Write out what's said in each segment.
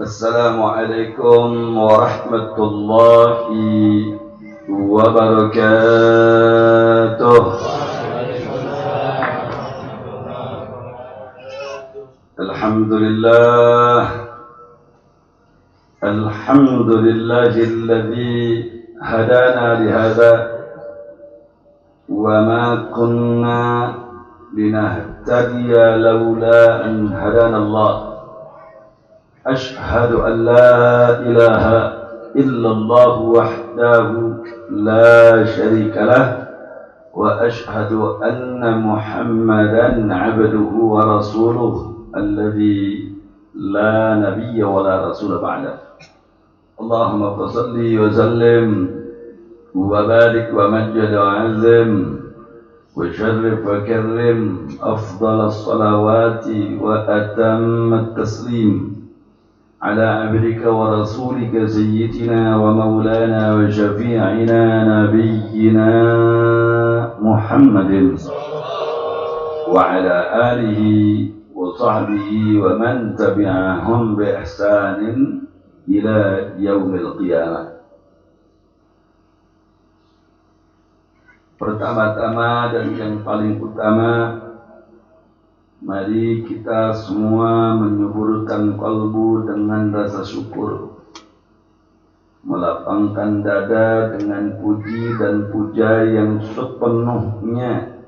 Assalamualaikum warahmatullahi wabarakatuh. Alhamdulillahilladzi hadana lihadza wa ma kunna linahtadiya laula an hadana Allah. Ashhadu an la ilaha illallah wahdahu la syarika lah wa ashhadu anna Muhammadan abduhu wa rasuluh alladzi la nabiyya wa la rasula ba'da. Allahumma salli wa sallim wa barik wa majjid wa azim wa syarrif wa karrim afdal as-salawati wa atam at-taslim ala abdika wa rasulika sayyidina wa maulana wa syafi'ina nabiyyina Muhammadin wa ala alihi wa sahbihi wa man tabi'ahum bi ihsanin ila yaumil qiyamah. Pertama-tama dan yang paling utama, mari kita semua menyuburkan kalbu dengan rasa syukur, melapangkan dada dengan puji dan puja yang sepenuhnya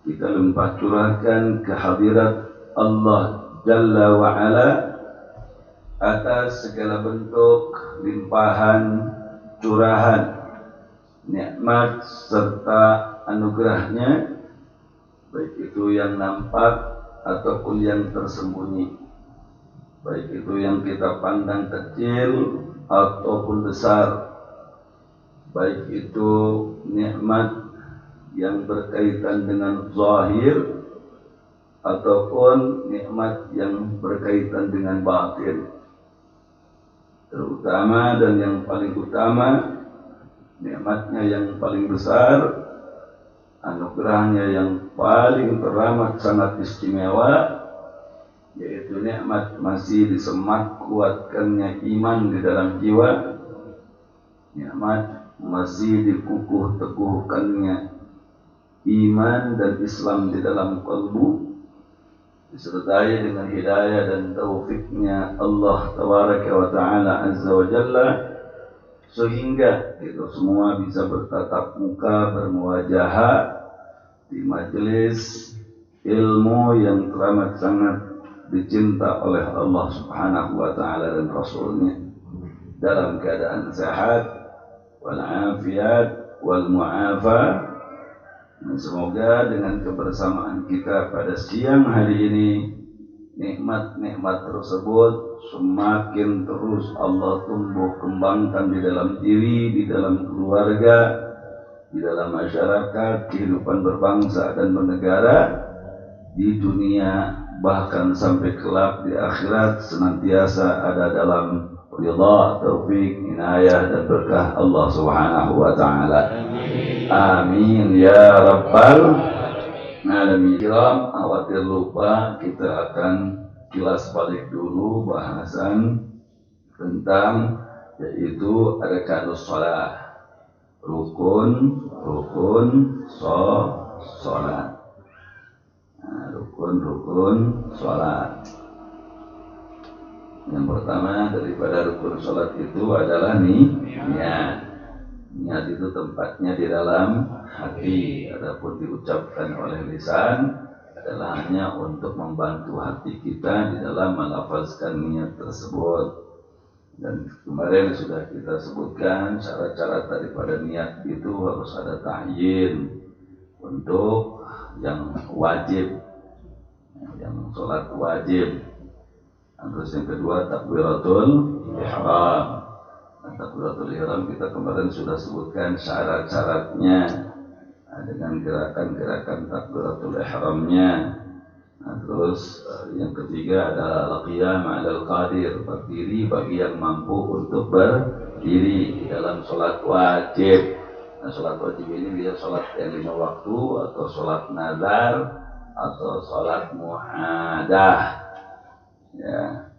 kita limpah curahkan kehadirat Allah Jalla wa'ala atas segala bentuk limpahan, curahan, nikmat serta anugerahnya, baik itu yang nampak ataupun yang tersembunyi, baik itu yang kita pandang kecil ataupun besar, baik itu nikmat yang berkaitan dengan zahir ataupun nikmat yang berkaitan dengan batin. Terutama dan yang paling utama, nikmatnya yang paling besar, anugerahnya yang paling teramat sangat istimewa, yaitu nikmat masih disemat kuatkannya iman di dalam jiwa, nikmat masih dikukuh teguhkannya iman dan Islam di dalam kalbu, disertai dengan hidayah dan taufiknya Allah Tabaraka wa Ta'ala Azza wa Jalla, sehingga kita semua bisa bertatap muka, bermuwajahah di majelis ilmu yang teramat sangat dicinta oleh Allah Subhanahu wa Ta'ala dan Rasulnya, dalam keadaan sehat wal afiat wal mu'afa. Dan semoga dengan kebersamaan kita pada siang hari ini, nikmat-nikmat tersebut semakin terus Allah tumbuh kembangkan di dalam diri, di dalam keluarga, di dalam masyarakat, kehidupan berbangsa dan bernegara, di dunia, bahkan sampai kelak di akhirat senantiasa ada dalam ridha, taufik, inayah dan berkah Allah Subhanahu wa Ta'ala. Amin ya rabbal alamin. Khawatir lupa, kita akan kilas balik dulu bahasan tentang yaitu arkanus shalah, rukun salat. Rukun salat. Yang pertama daripada rukun salat itu adalah niat. Niat itu tempatnya di dalam hati, adapun diucapkan oleh lisan adalah hanya untuk membantu hati kita di dalam melafazkan niat tersebut. Dan kemarin sudah kita sebutkan syarat-syarat daripada niat itu harus ada ta'yin untuk yang wajib, yang sholat wajib. Terus yang kedua takbiratul ihram. Takbiratul ihram kita kemarin sudah sebutkan syarat-syaratnya dengan gerakan-gerakan takbiratul ihramnya. Terus yang ketiga adalah al-qiyam 'alal qadir, berdiri bagi yang mampu untuk berdiri di dalam sholat wajib. Nah, sholat wajib ini bisa sholat yang 5 waktu atau sholat nazar atau sholat muhadah. Ya.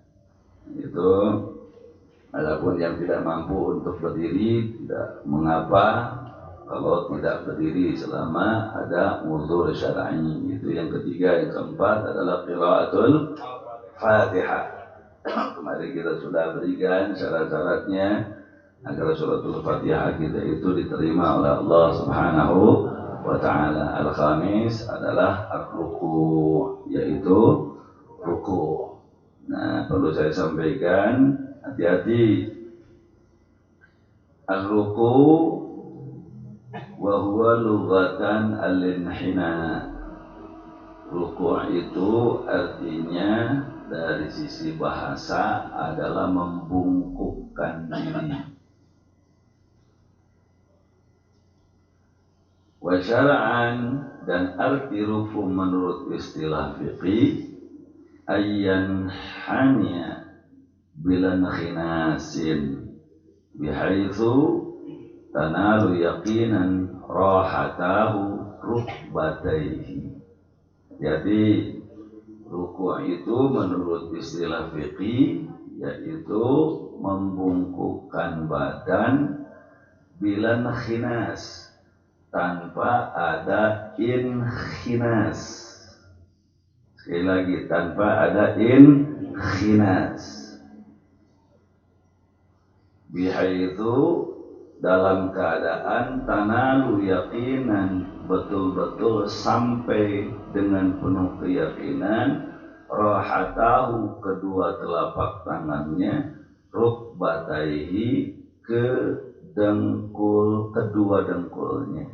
Itu adapun yang tidak mampu untuk berdiri tidak mengapa kalau tidak berdiri selama ada uzur syar'i. Itu yang ketiga. Yang keempat adalah qiraatul Fatihah. Kemarin kita sudah berikan syarat-syaratnya agar suratul Fatihah kita itu diterima oleh Allah Subhanahu wa taala. Al-khamis adalah ar-ruku', yaitu ruku'. Nah, perlu saya sampaikan, hati-hati. Ar-ruku' wa huwa lughatan al-inhina. Ruku' itu artinya dari sisi bahasa adalah membungkukkan diri. Wa syar'an, dan arti ruku' menurut istilah fiqih ayyan hanya bilan khinasin bihaitsu tanalu yaqinan rahatahu rukbataihi. Jadi ruku' itu menurut istilah fiqih yaitu membungkukkan badan bilan khinas, tanpa ada inkhinas. Sekali lagi, tanpa ada inkhinas. Bihaitsu, dalam keadaan tanalu yaqinan, betul-betul sampai dengan penuh keyakinan, rahatahu, kedua telapak tangannya, rukbataihi, ke dengkul, kedua dengkulnya.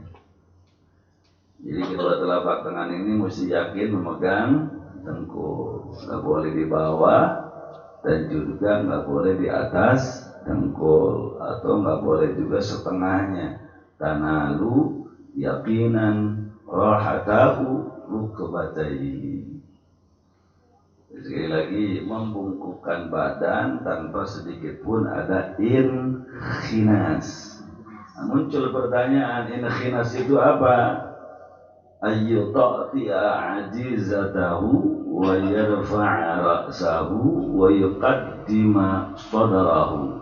Jadi kedua telapak tangan ini mesti yakin memegang dengkul, nggak boleh di bawah dan juga nggak boleh di atas dengkul, atau nggak boleh juga setengahnya. Tanalu yakinan rahatahu rukbataihi. Sekali lagi, membungkukkan badan tanpa sedikit pun ada inkhinas. Nah, muncul pertanyaan, inkhinas itu apa? Ayyu ta'ti'a ajizatahu wa yarfa'a ra'sahu wa yuqaddima sadrahu.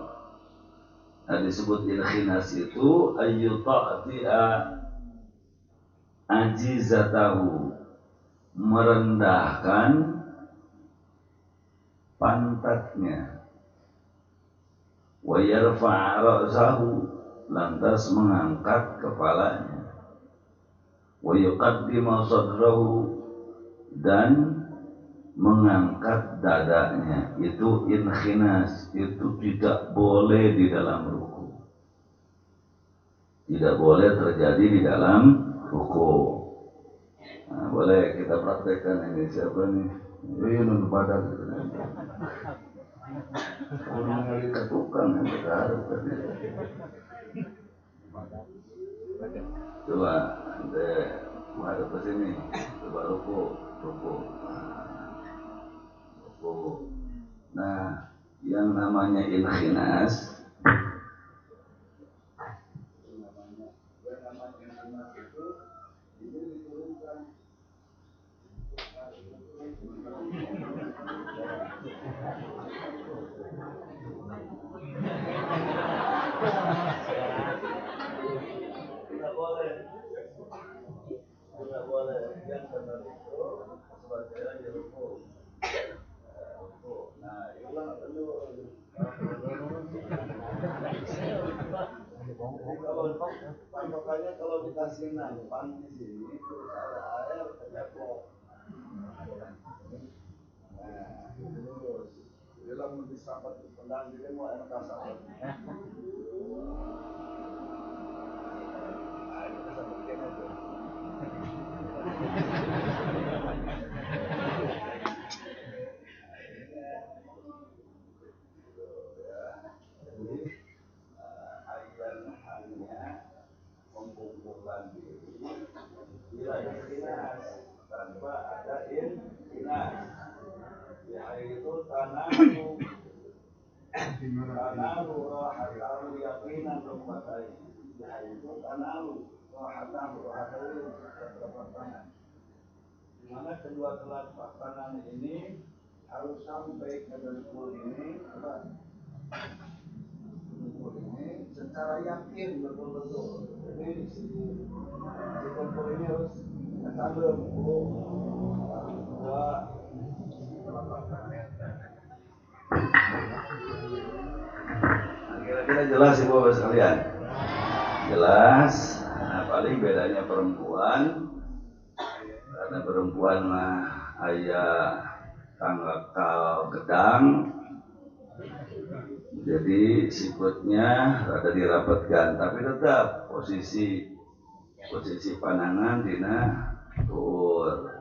Nah, disebut inkhinas itu ayyu ta'ti'a ajizatahu, merendahkan pantatnya, wa yarfa'a ra'sahu, lantas mengangkat kepalanya, wa yuqaddima sadrahu, dan mengangkat dadanya. Itu inkhinas, itu tidak boleh di dalam ruku, tidak boleh terjadi di dalam ruku. Nah, boleh kita praktekkan ini. Siapa nih? Ini nunjuk badan. Orang yang tukang yang berharap tadi. Coba anda menghadap ke sini. Coba ruku. Nah, yang namanya inkhinas, itu ini diturunkan. Tidak boleh yang benar itu sebagai di ruku. Nah, ulang dulu. Jadi kalau patokannya kalau dikasih nampan di sini terus ada air keceplok. Nah, terus bilang disambat pendang jadi mau enak kasar. Nah, itu sama begini tuh. Membungkukkan diri bila ikhlas tanpa ada ikhlas, yaitu tanamu rahatahu yakinan rukbatai, yaitu tanamu rahatahu di mana kedua telapak tangan ini harus sampai ke dengkul ini secara yakin betul-betul. Jadi si dengkul ini harus tertandem dua. Kira-kira jelas ibu bapak sekalian? Jelas. Nah, paling bedanya perempuan, karena perempuan mah ayah tanggal gedang, jadi sikutnya rada dirapatkan, tapi tetap posisi panangan dina tur.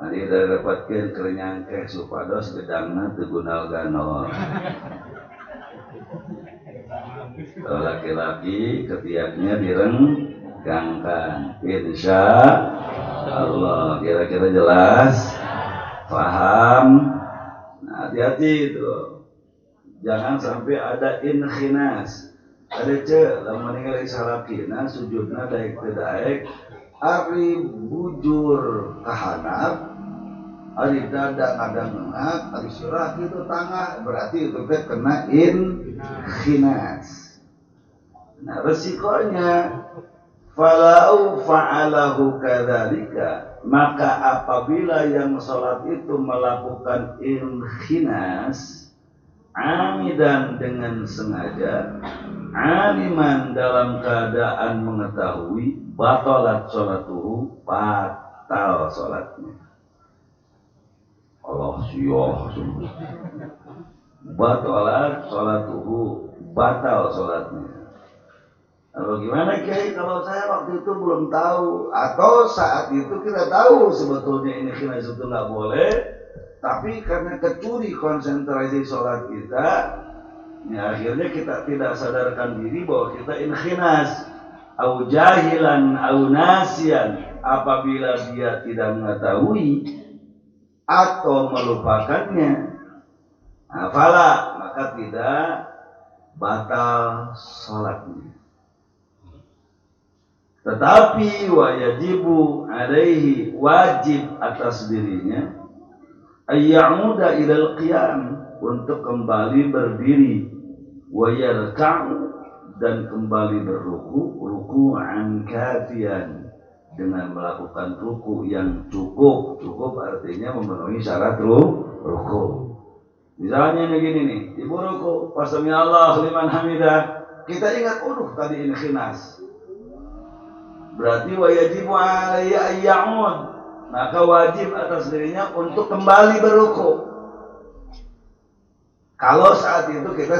Nanti dirapatkan kerenyangkeh supados gedangna teu gunal ganol. Kalau laki-laki ketiaknya direnggangkan, insya Allah. Kira-kira jelas, paham. Nah, hati-hati itu, jangan sampai ada inkhinas. Ada lamun ningali salakina sujudna daek teu daek, ari bujur kahanap, ari dada ngadang-ngadang, ari sirah kitu tangah, berarti itu teh kena inkhinas. Nah, resikonya falau fa'alahu kadzalika, maka apabila yang sholat itu melakukan inkhinas amidan dengan sengaja, aliman dalam keadaan mengetahui, batalat sholatuhu, batal sholatnya. Allah siyah batalat sholatuhu, batal sholatnya. Nah, bagaimana Kiai kalau saya waktu itu belum tahu, atau saat itu kita tahu sebetulnya ini khinas itu nggak boleh, tapi karena kecuri konsentrasi sholat kita, ya akhirnya kita tidak sadarkan diri bahwa kita inkhinas, au jahilan au nasian, apabila dia tidak mengetahui atau melupakannya, nah, fala, maka tidak batal sholatnya. Tetapi wajibu alaihi, wajib atas dirinya, ayya'uda ilal qiyam, untuk kembali berdiri, wa yarka'u, dan kembali berruku, ruku'an kafian, dengan melakukan ruku yang cukup. Cukup artinya memenuhi syarat ruku. Misalnya begini nih, ibu ruku, pas sami Allah liman hamidah, kita ingat tadi ini khinas, berarti wajibu alaihi ayya'ud, maka wajib atas dirinya untuk kembali berruku. Kalau saat itu kita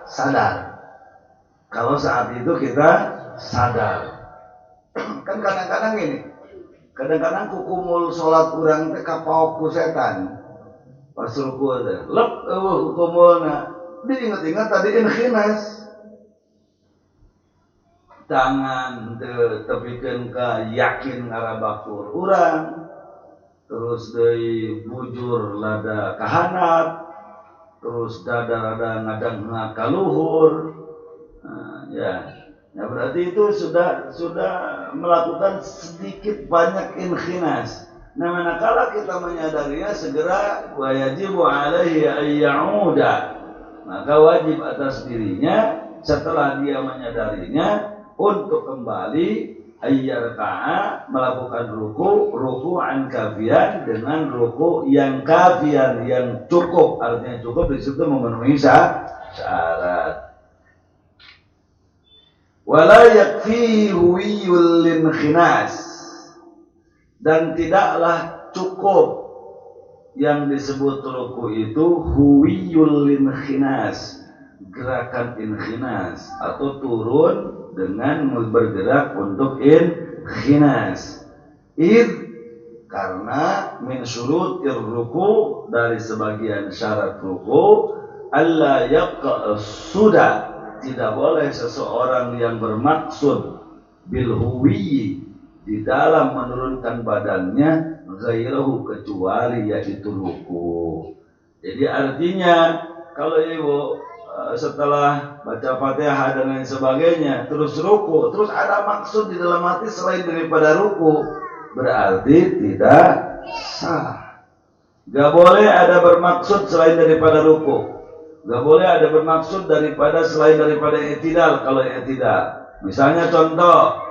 sadar. Kalau saat itu kita sadar. Kan kadang-kadang gini, kadang-kadang kukumul sholat urang teh kapaok ku setan. Pas ruku teh, lep kukumulna, diingat-ingat tadi inkhinas. Tangan tepikeun ka yakin ngarabakur urang, terus deui bujur lada kahanap, terus dada rada ngadang kaluhur. Nah, ya berarti itu sudah melakukan sedikit banyak inkhinas. Nah, manakala kita menyadarinya, segera wajibu alaihi ayya'uda, maka wajib atas dirinya setelah dia menyadarinya untuk kembali ayyarka'a, melakukan ruku'an kafian, dengan ruku yang kafian, yang cukup. Artinya cukup di situ memenuhi syarat. Wala yakfi huwiyul linkhinas, dan tidaklah cukup yang disebut ruku itu huwiyul linkhinas, gerakan inkhinas, atau turun dengan bergerak untuk inkhinas. Karena min syurutir ruku, dari sebagian syarat ruku, alla yaqa suda, tidak boleh seseorang yang bermaksud bil huwi, di dalam menurunkan badannya, ghairahu, kecuali yaitu ruku. Jadi artinya kalau ibu setelah baca Fatihah dan lain sebagainya terus ruku, terus ada maksud di dalam hati selain daripada ruku, berarti tidak sah. Gak boleh ada bermaksud selain daripada ruku. Gak boleh ada bermaksud selain daripada i'tidal. Kalau i'tidal, misalnya contoh,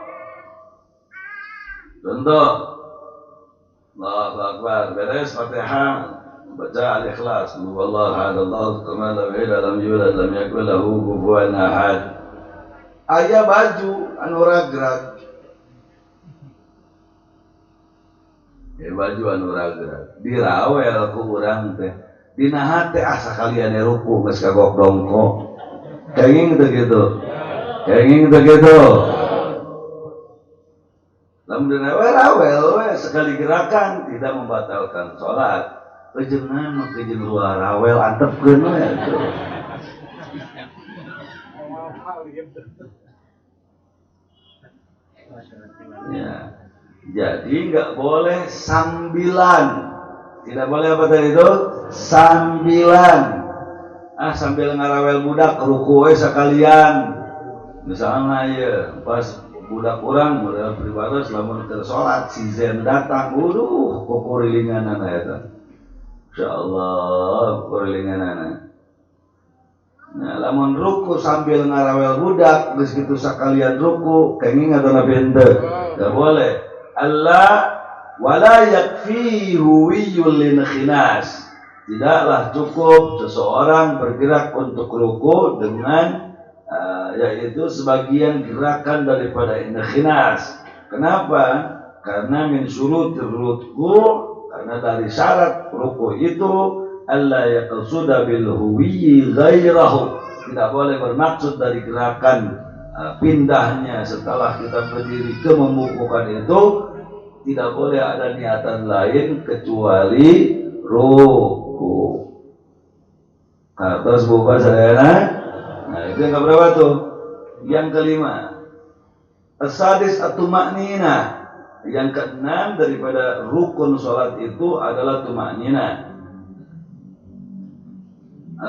Allahu Akbar, beres Fatihah, baca Al-Ikhlas, Wallahu ahad, Allahu samad, lam yulad, lam yakul lahu kufuwan ahad. Aya baju anu ragrag. Baju anu ragrag dirawel ku urang teh. Dina hate asa kalian ruku geus kagok dongkok. Kenging teh gitu. Lamun rawel sekali gerakan tidak membatalkan sholat. Kejengan mah kejen luar rawel antepkeun we atuh. Ya. Jadi nggak boleh sambilan. Tidak boleh apa tadi itu? Sambilan. Sambil ngarawel budak ruku we sakalian. Misalnya ya pas budak orang modal pribadi selama tersolat si Zen datang, kukurilinganan eta. Insyaallah kurilinganan. Nah, lamun ruku sambil ngarawel budak, geus kitu sakalian ruku, kenging atau bente. Enggak boleh. Allah wala yakfihu wiyul khinas. Tidaklah cukup seseorang bergerak untuk ruku dengan yaitu sebagian gerakan daripada khinas. Kenapa? Karena min syurutir ruku, karena dari syarat ruku itu alla yaqsuda bil huwi ghairahu. Tidak boleh bermaksud dari gerakan pindahnya setelah kita berdiri ke membukukan itu, tidak boleh ada niatan lain kecuali ruku. Terus buka sadayana. Nah, itu yang keberapa tuh? Yang kelima, as-sadis at-tuma'nina. Yang keenam daripada rukun sholat itu adalah tuma'nina.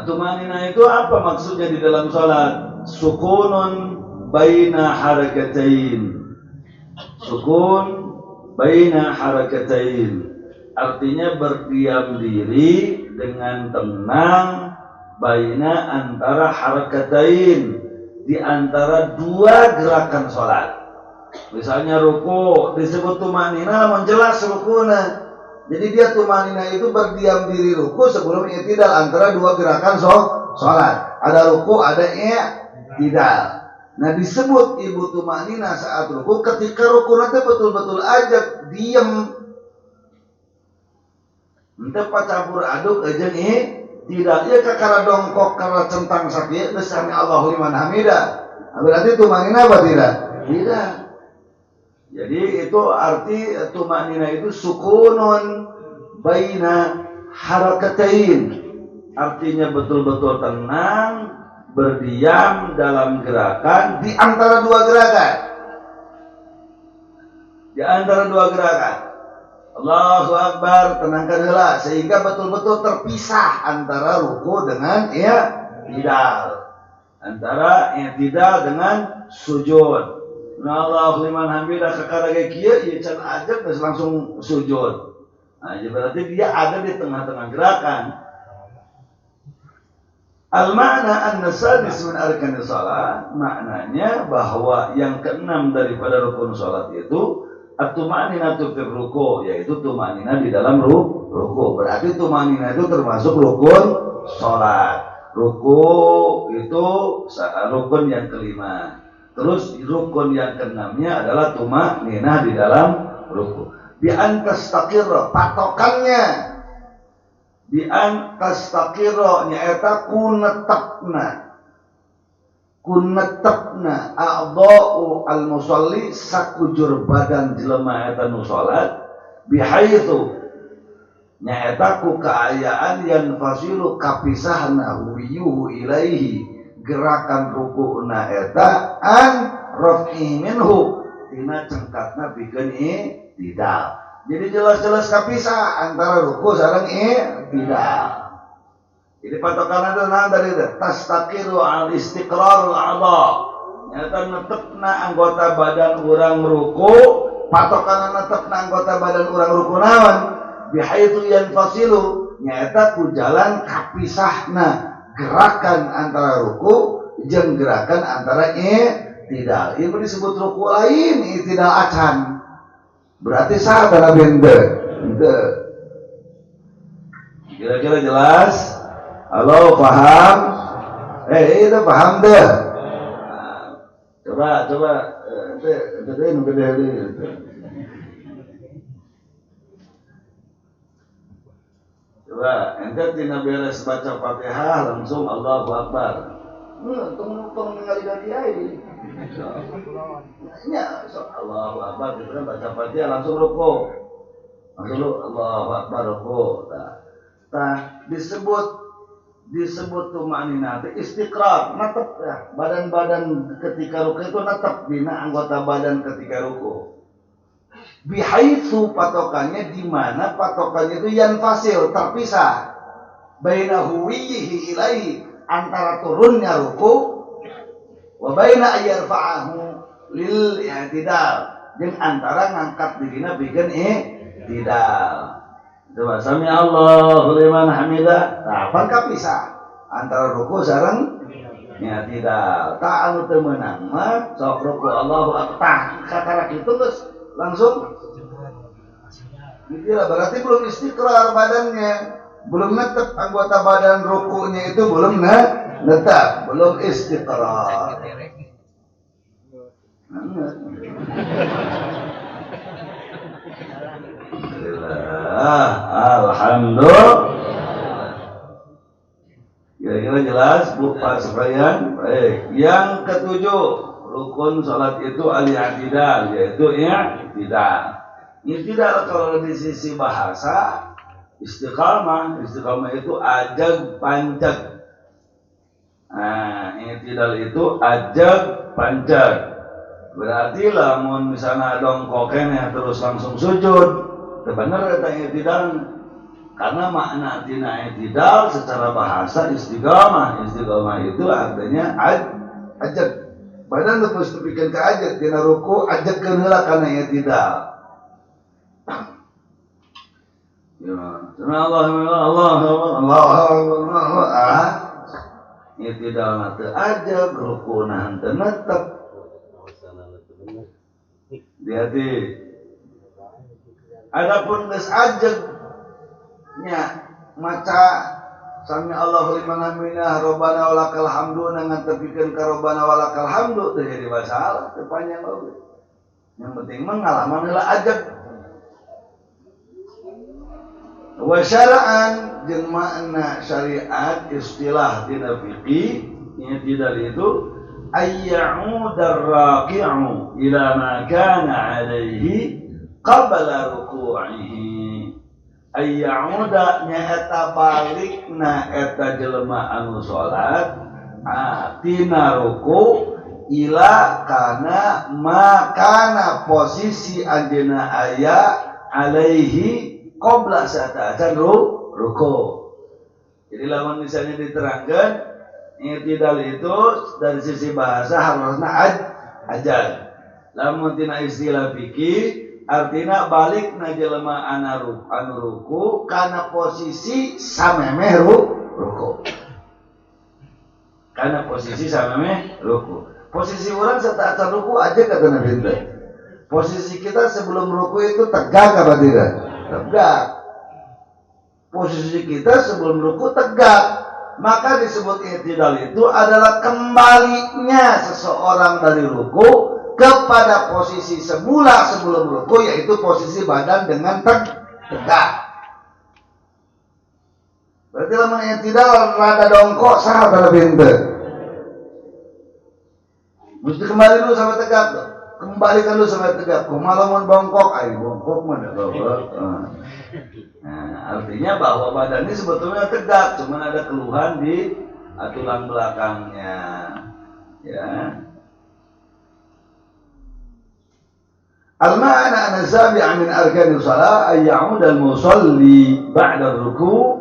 Tuma'nina itu apa maksudnya di dalam sholat? Sukunun baina harakatain. Sukun baina harakatain. Artinya berdiam diri dengan tenang baina antara harakatain, di antara dua gerakan sholat. Misalnya ruku disebut tumanina, menjelas rukuna. Jadi dia tumanina itu berdiam diri ruku sebelum i'tidal antara dua gerakan sholat. Ada ruku, ada i'tidal. Nah disebut ibu tumanina saat ruku ketika ruku nanti betul-betul aja diam. Ente campur aduk aja tidak, ya kakara dongkok karena centang sakit besami Allahu liman hamidah. Berarti tumanina apa tidak? Tidak. Jadi itu arti tumanina itu sukunun baina harakatain. Artinya betul-betul tenang, berdiam dalam gerakan di antara dua gerakan. Di antara dua gerakan. Allahu Akbar, tenangkan heula sehingga betul-betul terpisah antara ruku dengan i'tidal. Antara i'tidal dengan sujud. Nah, Allahu liman hamidah kakara ge kieu ieu can ajab geus langsung sujud. Nah, jadi berarti dia ada di tengah-tengah gerakan. Al-ma'na an-sadis min arkanis shalah, maknanya bahwa yang keenam daripada rukun salat itu at-tumanina fi ruku, yaitu tumanina di dalam ruku. Berarti tumanina itu termasuk rukun salat. Ruku itu rukun yang kelima. Terus rukun yang keenamnya adalah tumanina di dalam ruku. Bi an tastaqirra, patokannya bi an tastaqirra nyaeta kunetepna a'dha'u al-musalli sakujur badan jelema eta nu salat bihaitsu nyaeta ku kaayaan yang fasilu kapisahna wiyuhu ilaihi gerakan ruku'na eta an raf'i minhu tina cengkatna pikeun i'tidal. Jadi jelas-jelas kapisah antara ruku sareng i'tidal. Jadi patokan itu dari tastaqiru al-istiqrarul a'dha. Nyata netepna anggota badan urang ruku, patokan netepna anggota badan urang ruku naon? Bihaitu yanfasilu nyaeta ku jalan kapisahna gerakan antara ruku jeung gerakan antara i'tidal. Ieu disebut ruku lain, i'tidal acan. Berarti saha tara bende? Henteu. Kira-kira jelas? Halo, paham? Itu paham deh. Coba nu gede deui. Coba ente tina beres baca Fatihah langsung Allahu Akbar. Tong ningali dari kiai. Ya, Allahu Akbar kita baca Fatihah langsung ruku. Langsung Allahu Akbar ruku. Tah disebut tumanina teh istiqrar, natep ya. Badan-badan ketika ruku itu natep dina anggota badan ketika ruku. Bihaitsu patokannya di mana patokannya itu yanfasil, terpisah. Bainahu wihi ilaihi, antara turunnya ruku wa baina ayyarfa'ahu lil i'tidal, jeung antara ngangkat dirina bikin i'tidal. Coba sami Allahu liman hamidah. Tah pan kapisah antara ruku sareng i'tidal. Tah anu teu meunang mah sok ruku Allahu akbar. Satara kitu geus langsung. Itulah berarti belum istiqrar badannya, belum netep anggota badan rukunya itu belum netep, belum istiqrar. Alhamdulillah. Kira-kira jelas Bu Pak sekalian? Baik. Yang ketujuh, rukun salat itu al-i'tidal, yaitu i'tidal. I'tidal kalau di sisi bahasa istiqamah itu ajag pancag. Nah, i'tidal itu ajag pancag. Berarti lamun misalnya dongkok keneh terus langsung sujud, teu bener eta i'tidal. Karena makna tina i'tidal secara bahasa istiqamah. Istiqamah itu artinya ajag. Badan terus tepikeun ka ajag tina ruku, ajagkeun heula kana i'tidal. Ya, i'tidal mah teu ajag, rukuna henteu netep. Hati-hati. Adapun geus ajeg nya maca sami Allahu liman hamidah rabbana walakal hamdu ngantepikeun ka rabbana walakal hamdu teu jadi masalah, teu panjang oge. Yang penting mah ngalaman heula ajeg. Wa syara'an jeung makna syariat istilah dina fiqih i'tidal itu ayya'udar raqi'u ila ma kana 'alaihi qabla ruku'ihi. Ayya'uda nyaeta balikna eta jelema anu salat tina ruku ila kana makana posisi anjeunna aya alaihi qabla sa'atan ruku. Jadi lamun misalnya diterangkan i'tidal itu dari sisi bahasa harusna ajal. Lamun tina istilah fikih artina balikna jelema anu ruku kana posisi samemeh ruku. Kana posisi samemeh ruku. Posisi orang saat ruku aja kata Nabi teh. Posisi kita sebelum ruku itu tegak apa tidak? Tegak. Posisi kita sebelum ruku tegak. Maka disebut i'tidal itu adalah kembalinya seseorang dari ruku kepada posisi semula sebelum ruku, yaitu posisi badan dengan tegak. Berarti lamun i'tidal rada dongkok saha tara bente. Mesti kembali dulu sampai tegak tuh. Kembalikan dulu sampai tegak. Kumaha lamun bongkok, bongkok mah da goblok. Nah, artinya bahwa badan ini sebetulnya tegak, cuman ada keluhan di tulang belakangnya. Ya. Al-ma'na an sabi'a min arkanis shalah ay ya'ud al-musalli ba'da ruku'.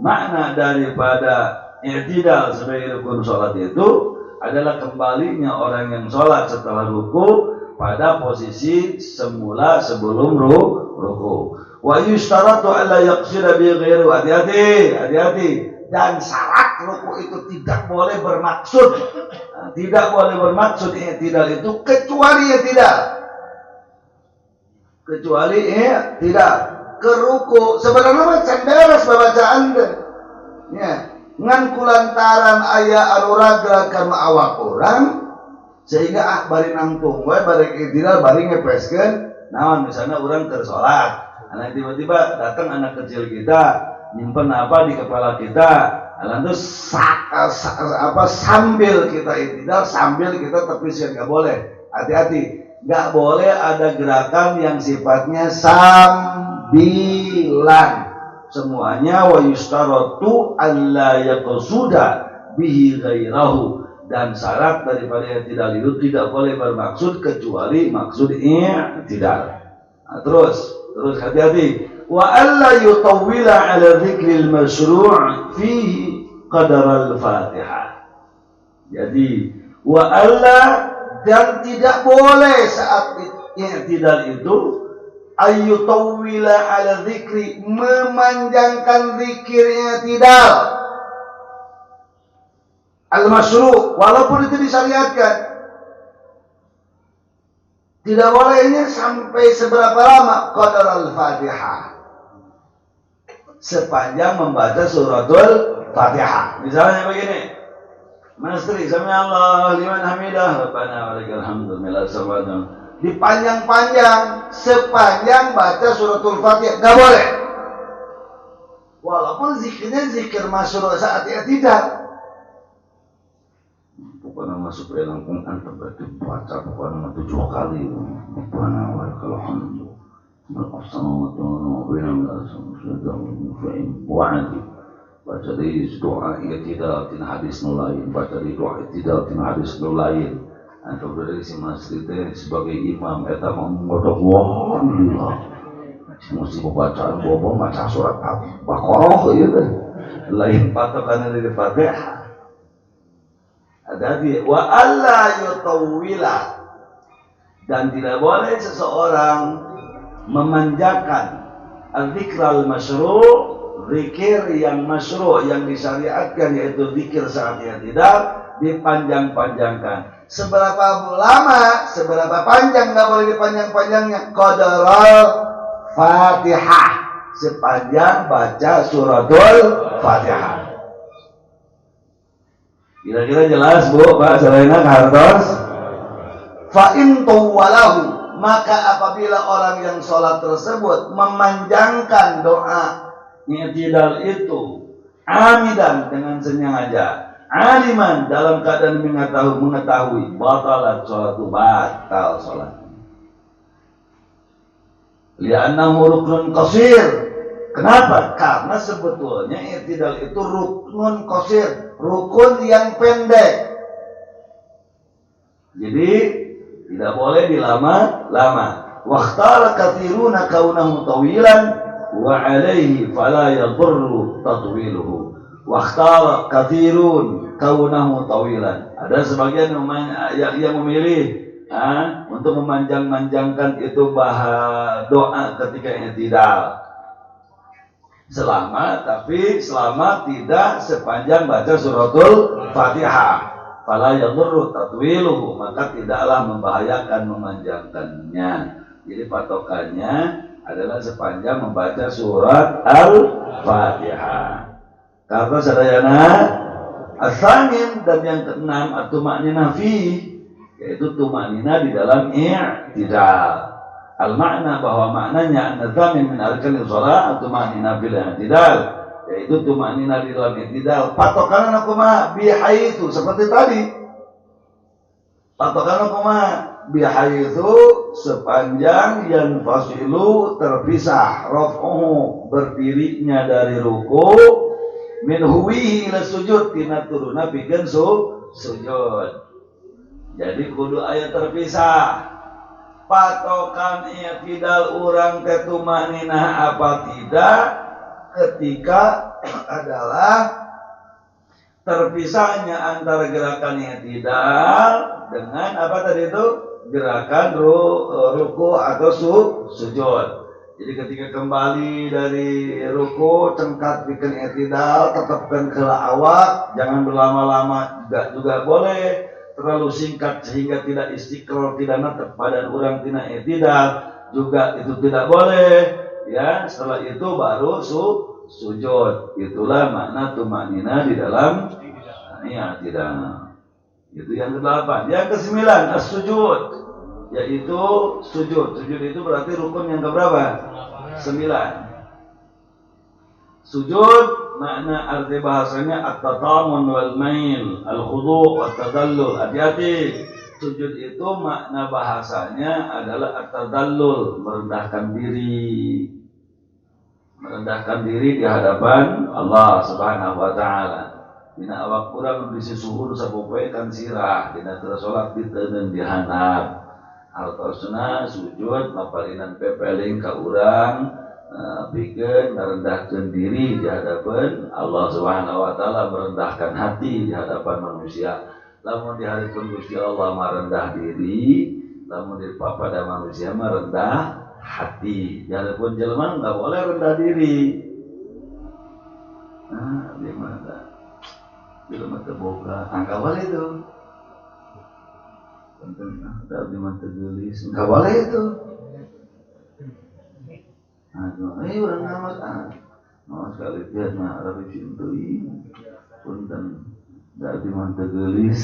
Makna daripada i'tidal sebagai rukun salat itu adalah kembalinya orang yang salat setelah ruku pada posisi semula sebelum ruku. Wa yushtaratu alla yaqsida bi ghairu. Hati-hati. Dan syarat ruku itu tidak boleh bermaksud. Tidak boleh bermaksud i'tidal itu kecuali i'tidal. Ke ruku sebenarnya macam beres bacaan deh. Ya, ngan kulantaran aya anu ragrakan awak orang sehingga bari nangtung we bari i'tidal bari ngepeskeun naon misalnya orang tersolat. Anak tiba-tiba datang anak kecil kita nyimpen apa di kepala kita, lalu sambil kita i'tidal sambil kita tepiskan, nggak boleh. Hati-hati, nggak boleh ada gerakan yang sifatnya sambilan. Semuanya wa yustaratu alla yaqsuda bihi ghairahu, dan syarat daripada i'tidal itu tidak boleh bermaksud kecuali maksud i'tidal. Terus hati-hati. Wa alla yutawwila ala dzikril masyru' fihi qadar al-Fatihah. Jadi wa alla, dan tidak boleh saat i'tidal itu ayyutawwila ala dzikri, memanjangkan zikir i'tidal al-masyru', walaupun itu disyariatkan. Tidak bolehnya sampai seberapa lama qadar al-Fatihah, sepanjang membaca suratul Fatihah. Misalnya begini, Mastri sami Allah liman hamidah rabbana walakal hamdu mila sabana, dipanjang-panjang sepanjang baca suratul Fatihah, enggak boleh. Walaupun zikirnya zikir masyru' saat i'tidal. Pokoknya masuk ke dalam Quran terberti baca pokoknya 7 kali. Rabbana walakal hamdu al-samawati wa wa'adi. Baca di doa i'tidal tina hadis nulain, baca di doa i'tidal tina hadis nulain. Atau dari si masjid sebagai imam eta mengodok alhamdulillah. Mesti bacaan bobo maca surat Al-Baqarah ieu teh. Lain patokan dari Fatihah. Hati-hati. Wa alla yutawwila, dan tidak boleh seseorang memanjakan al-dzikral masyru', zikir yang masyru', yang disyariatkan, yaitu zikir saat i'tidal, dipanjang-panjangkan. Seberapa lama, seberapa panjang, nggak boleh dipanjang-panjangnya. Qadaral Fatihah, sepanjang baca suratul Fatihah. Kira-kira jelas Bu, Pak Salena Kartos? Fa in tawwalahu, maka apabila orang yang sholat tersebut memanjangkan doa i'tidal itu amidan, dengan sengaja, aliman, dalam keadaan mengetahui batalat sholatu, batal sholat. Li'annahu ruknun qasir. Kenapa? Karena sebetulnya i'tidal itu ruknun qasir, rukun yang pendek. Jadi tidak boleh dilama-lama. Waqtala katsiruna kaunahu tawilan wa alaihi fala yadurru tatwiluhu. Waqtala katsirun kaunahu tawilan. Ada sebagian yang memilih untuk memanjang-manjangkan itu doa ketika i'tidal. Selama tidak sepanjang baca suratul Fatihah. Fala yadurru tatwiluhu, maka tidaklah membahayakan memanjangkannya. Jadi patokannya adalah sepanjang membaca surat Al-Fatihah. Kata sadayana as-samin, dan yang keenam at-tumanina fi, yaitu tumanina di dalam i'tidal. Al-makna, bahwa maknanya an-nazamin min arkanil shalah at-tumanina fil i'tidal, yaitu tumanina di dalam i'tidal. Patokan kumaha bihaitsu, seperti tadi. Patokan kumaha bihaitsu, sepanjang yang fasilu, terpisah, raf'uhu, berdirinya dari ruku, min huwihi ila sujud, tina turuna pikeun sujud. Jadi kudu aya terpisah. Patokan i'tidal urang teh tumanina apa tidak ketika adalah terpisahnya antara gerakan i'tidal dengan apa tadi itu? gerakan ruku atau sujud. Jadi ketika kembali dari ruku, cengkat bikin i'tidal, tetapkan kela awak, jangan berlama-lama juga boleh, terlalu singkat sehingga tidak istiqrar, tidak natap badan orang tina i'tidal juga itu tidak boleh. Ya, setelah itu baru sujud. Itulah makna tumanina di dalam i'tidal. Itu yang ke-8. Yang ke-9 as-sujud, yaitu sujud. Sujud itu berarti rukun yang keberapa? 9. Sujud makna arti bahasanya at-tatamun wal mail, al-khudu' wat tadallul. Hati-hati. Sujud itu makna bahasanya adalah at-tadallul, merendahkan diri. Merendahkan diri di hadapan Allah Subhanahu wa taala. Dina awak kurang bisi suhur sapopoe kan sirah, dina teu salat diteuneun dihandap. Hartosna sujud mapalinan pepeling ka urang, pikeun merendahkeun diri di hadapan Allah Subhanahu wa taala, merendahkan hati di hadapan manusia. Lamun di hadapan Gusti Allah merendah diri, lamun di pada manusia merendah hati. Di hadapan jelema enggak boleh rendah diri. Di mana? Jelema teu boga, angka boleh itu. Penting ada di mata gelis, enggak boleh itu. Orang ngamat mau sekali lihat mah Arabi cintui. Punten ada di mata gelis.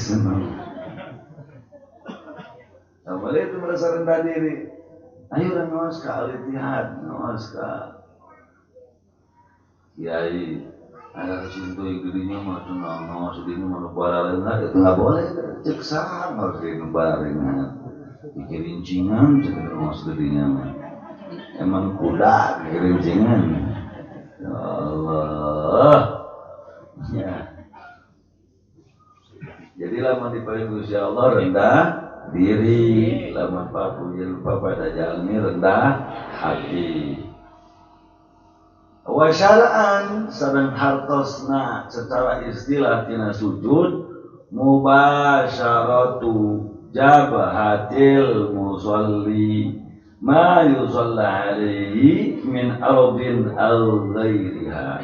Enggak boleh itu merasa rendah diri. Ayo orang ngawas sekali lihat, ngawas ka kiai. Ada cintui dirinya mah tenang, sedih mah barang itu nggak boleh, cek sah harus barang, dikirincingan cek mas dirinya mah, emang kuda dikirincingan, ya Allah, ya. Jadi lama dipanggil Gusti Allah rendah diri, lama papunya lupa pada jalmi rendah hati. Wasyara'an sareng hartosna secara istilah tina sujud mubasyaratu jabhatil musalli ma yusalla alaihi min ardin aw ghairiha.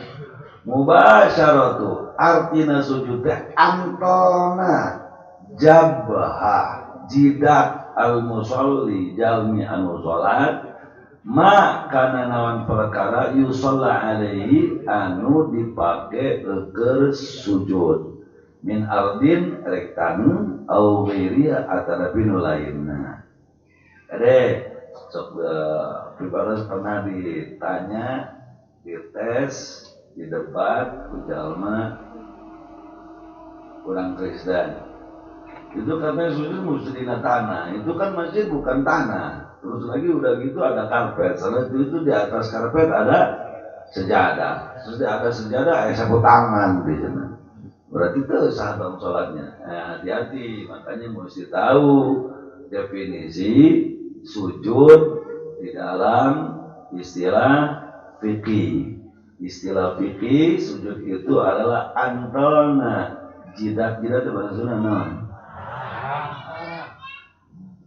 Mubasyaratu artina sujud teh antona jabha jidat al musalli jalmi anu salat ma kana nawan perkara yusalla alaihi anu dipake keur sujud min ardin rek taneuh au ghairiha atanapi nu lainna. Sok pribadi pernah ditanya dites di debat ku jalma kurang Kristen. Itu katanya sujud mesti dina tanah. Itu kan masjid bukan tanah. Terus lagi udah gitu ada karpet. Setelah itu di atas karpet ada sejadah. Terus ada sejadah ada sapu tangan di sana. Berarti itu sah dong sholatnya. Hati-hati, makanya mesti tahu definisi sujud di dalam istilah fikih. Istilah fikih sujud itu adalah antolna jidat-jidat bahasa Sunda non.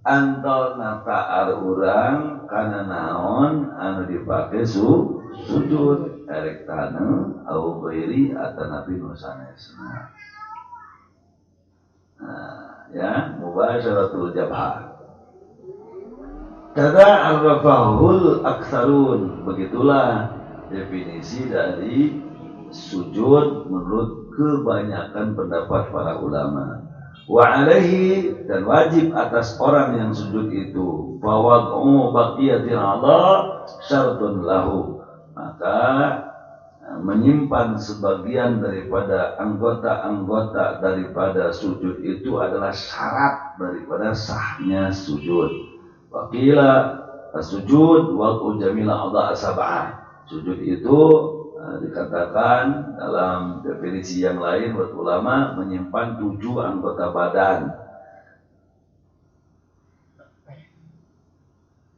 Antol nataar urang kana naon anu dipake sujud erek taneuh au ghairi atanapi nu sanesna. Ya, mubasyaratul jabhah. Kada arrafahul aktsarun, begitulah definisi dari sujud menurut kebanyakan pendapat para ulama. Wa alaihi, dan wajib atas orang yang sujud itu fawad'u baqiyatil a'dha syartun lahu, maka menyimpan sebagian daripada anggota-anggota daripada sujud itu adalah syarat daripada sahnya sujud. Waqila as-sujud wa jamila a'dha sab'ah, sujud itu dikatakan dalam definisi yang lain buat ulama menyimpan 7 anggota badan.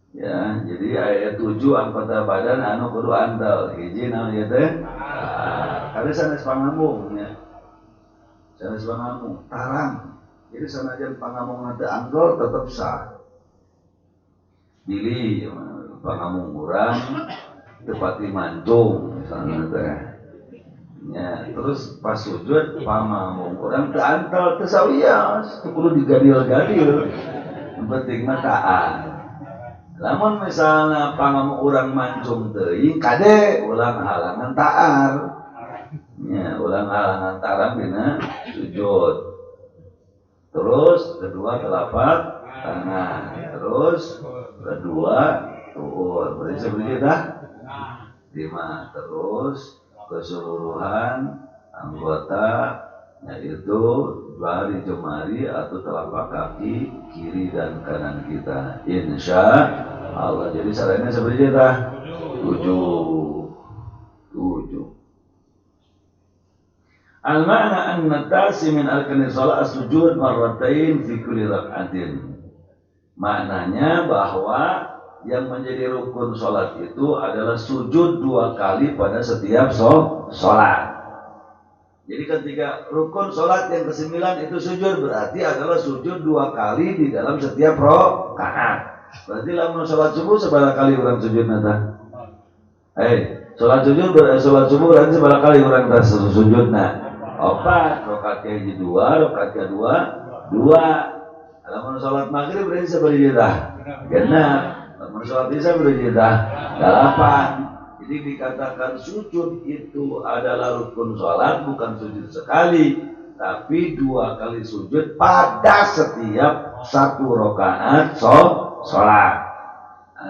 Ya, jadi ayat 7 anggota badan anu kudu andal. Hiji naon ieu teh? Kada sanes pangambung nya. Sanes pangambung, tarang. Jadi sanajan pangambung teh andal tetep sah. pilih pangamung urang tepati mancung misalnya teh. Ya, terus pas sujud pangamung urang teu antel teu sawias, teu kudu digadil-gadil. Yang penting mah taat. Lamun misalnya pangamung urang mancung teuing kade ulang halangan taar. Ya, ulang halangan taar dina sujud. Terus kedua telapak tangan, terus kedua tuhur, berarti dah 5. Terus keseluruhan anggota yaitu jari jemari atau telapak kaki kiri dan kanan kita, insya Allah. Jadi syaratnya seperti itu dah 7. Al-ma'na anna tasi min arkani shalah as-sujud marratain fi kulli rak'atin. Maknanya bahwa yang menjadi rukun salat itu adalah sujud 2 kali pada setiap salat. Jadi ketika rukun salat yang ke-9 itu sujud, berarti adalah sujud 2 kali di dalam setiap rakaat. Berarti lamun salat subuh seberapa kali orang sujud nata? Salat subuh berarti seberapa kali orang sujud nah? 4, rakaat ke 2, rakaat kedua 2. Lamun salat maghrib berarti seperti itu. Genap. Lamun salat isya berarti 8. Jadi dikatakan sujud itu adalah rukun salat, bukan sujud sekali, tapi 2 kali sujud pada setiap 1 rakaat salat.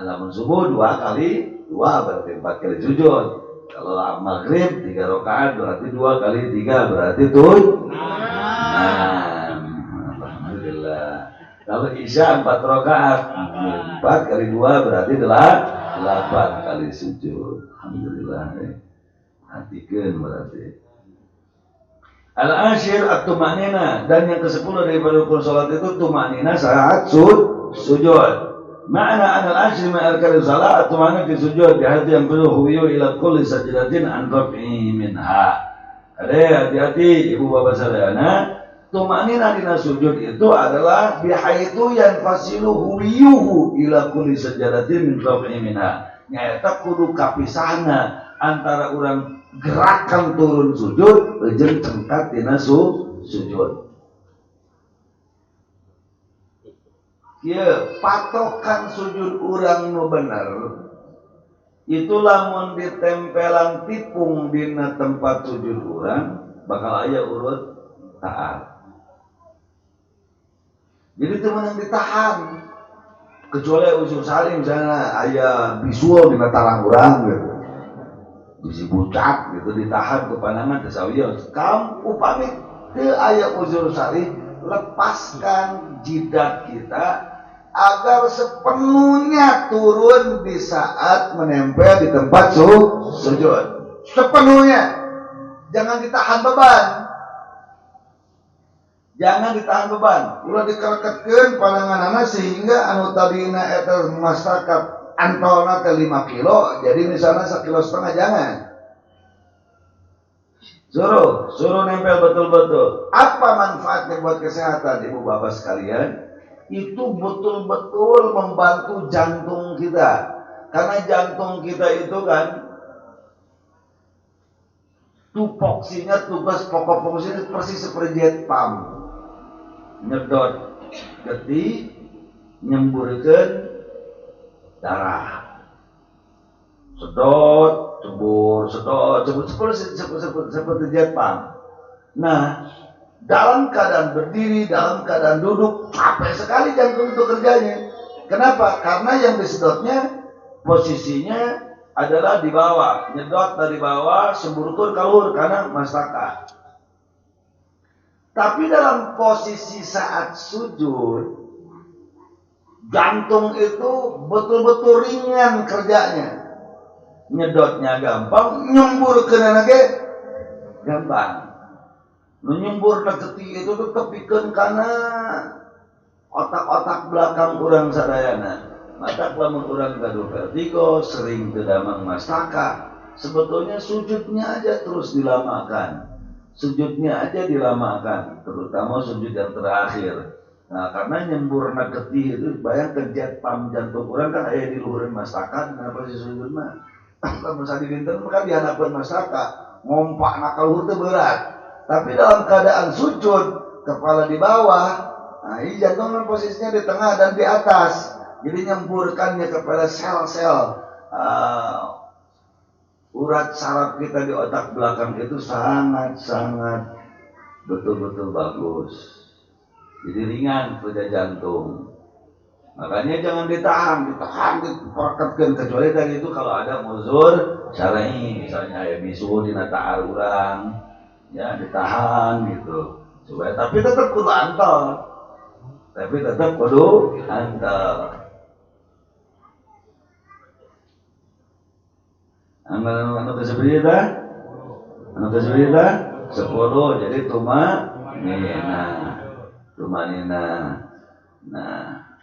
Lamun subuh 2 kali 2 berarti 4 kali sujud. Kalau maghrib 3 rakaat berarti 2 kali 3 berarti 7. Alhamdulillah. Kalau isya 4 rakaat 4 kali 2 berarti 8 kali sujud. Alhamdulillah. Hatikan berarti. Al-ashir at-tumanina, dan yang ke-10 daripada rukun salat itu tumanina saat sujud. Makna al-ashir min arkanil salat at-tumanina fi sujud, bihati yang perlu huwiyu ila kulli sajdatin an rafi'i minha. Hati-hati ibu bapak sadayana, tumanina dina sujud itu adalah bihaitu yanfasilu huwiyuhu ila kulli sajdatin min rafi'i minha. Nyaeta kudu kapisahna antara orang gerakan turun sujud jeung cengkat dina sujud. Kieu patokan sujud urang nu bener itu lamun ditempelan tipung dina tempat sujud urang bakal aya urut taat. Jadi teu meunang ditahan. Kecuali usul salim misalnya aya bisul dina tarang urang gitu. Bisi bucak gitu ditahan ke panangan teu sawios. Kam upami teu aya uzur salih, lepaskan jidat kita agar sepenuhnya turun di saat menempel di tempat sujud. Sepenuhnya. Jangan ditahan beban. Jangan ditahan beban. Ulah dikereketkeun pananganana sehingga anu tadina eta masyarakat antolna teh 5 kilo, jadi misalnya 1,5 kilo jangan. Suruh nempel betul-betul. Apa manfaatnya buat kesehatan ibu bapak sekalian? Itu betul-betul membantu jantung kita. Karena jantung kita itu kan tupoksinya, tugas pokok fungsinya persis seperti jet pump. Nyedot getih, nyemburkeun darah. Sedot, cebur, seperti jet pump. Nah, dalam keadaan berdiri, dalam keadaan duduk, capek sekali jantung itu kerjanya. Kenapa? Karena yang disedotnya posisinya adalah di bawah, nyedot dari bawah, semburkeun kaluhur karena mastaka. Tapi dalam posisi saat sujud, jantung itu betul-betul ringan kerjanya. Nyedotnya gampang, nyemburkeun ge gampang. Nyembur getih itu tuh tepikeun kana otak-otak belakang urang sadayana. Mata lamun urang gaduh vertigo, sering teu damang mastaka, sebetulnya sujudnya aja terus dilamakan. Sujudnya aja dilamakan, terutama sujud yang terakhir. Nah, karena nyemburna getih itu bayangkan jet pam jantung orang kan aya di luhureun masyarakat, nah posisi sujud mah. Lamun sadi dinten mah kan di hadapan masyarakat, ngompakna ka luhur teh berat. Tapi dalam keadaan sujud, kepala di bawah, nah ini jantung posisinya di tengah dan di atas. Jadi nyemburkannya kepada sel-sel urat saraf kita di otak belakang itu sangat-sangat betul-betul bagus. Jadi ringan kerja jantung. Makanya jangan ditahan, diperkatkan kecuali tadi itu kalau ada uzur syar'i, misalnya ya bisu dina ta'ar urang, ya ditahan gitu. Supaya tapi tetap kudu antal. Anu tersebut dah 10 jadi tumanina. Nah,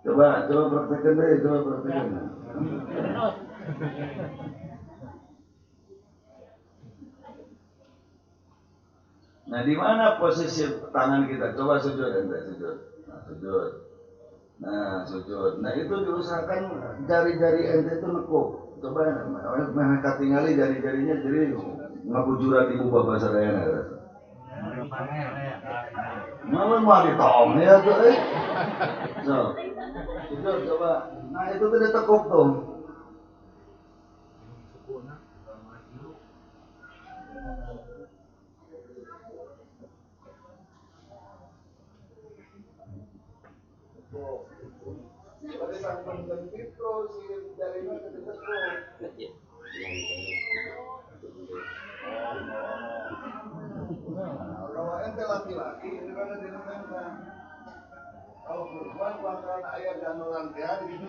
coba praktekkan deh, Nah, di mana posisi tangan kita? Coba sujud ente, sujud. Nah, sujud. Nah, itu diusahakan jari-jari ente itu nekuk. Coba katingali jari-jarinya jadi ngabujuran ibu bapak sadayana. Malah mau ditong ya tuh, So, sujud coba. Nah, itu tuh ditekuk tuh. Pada sang penjepit terus si jarinya ditekuk. Kalau ente laki-laki, ini mana dinamakan? Kalau perempuan bakalan ayah ganulan dia gitu.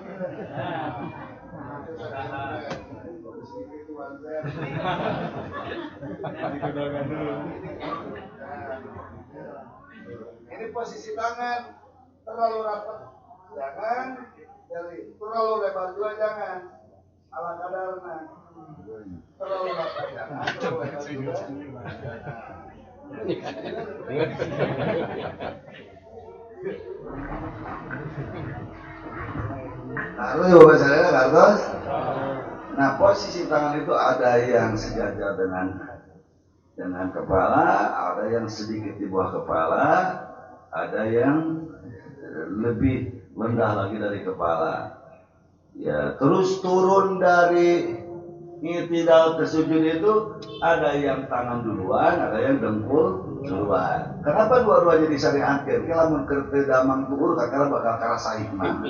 Ini posisi tangan terlalu rapat, jangan. Jadi terlalu lebar juga jangan. Ala kadarna. Terlalu rapat jangan. Harus bahasa saya kartos. Nah, posisi tangan itu ada yang sejajar dengan kepala, ada yang sedikit di bawah kepala, ada yang lebih rendah lagi dari kepala. Ya, terus turun dari i'tidal ke sujud itu ada yang tangan duluan, ada yang dengkul duluan. Kenapa dua-duanya disyariatkan? Kalau mun keur teu damang tuhur kakara bakal karasa hikmah.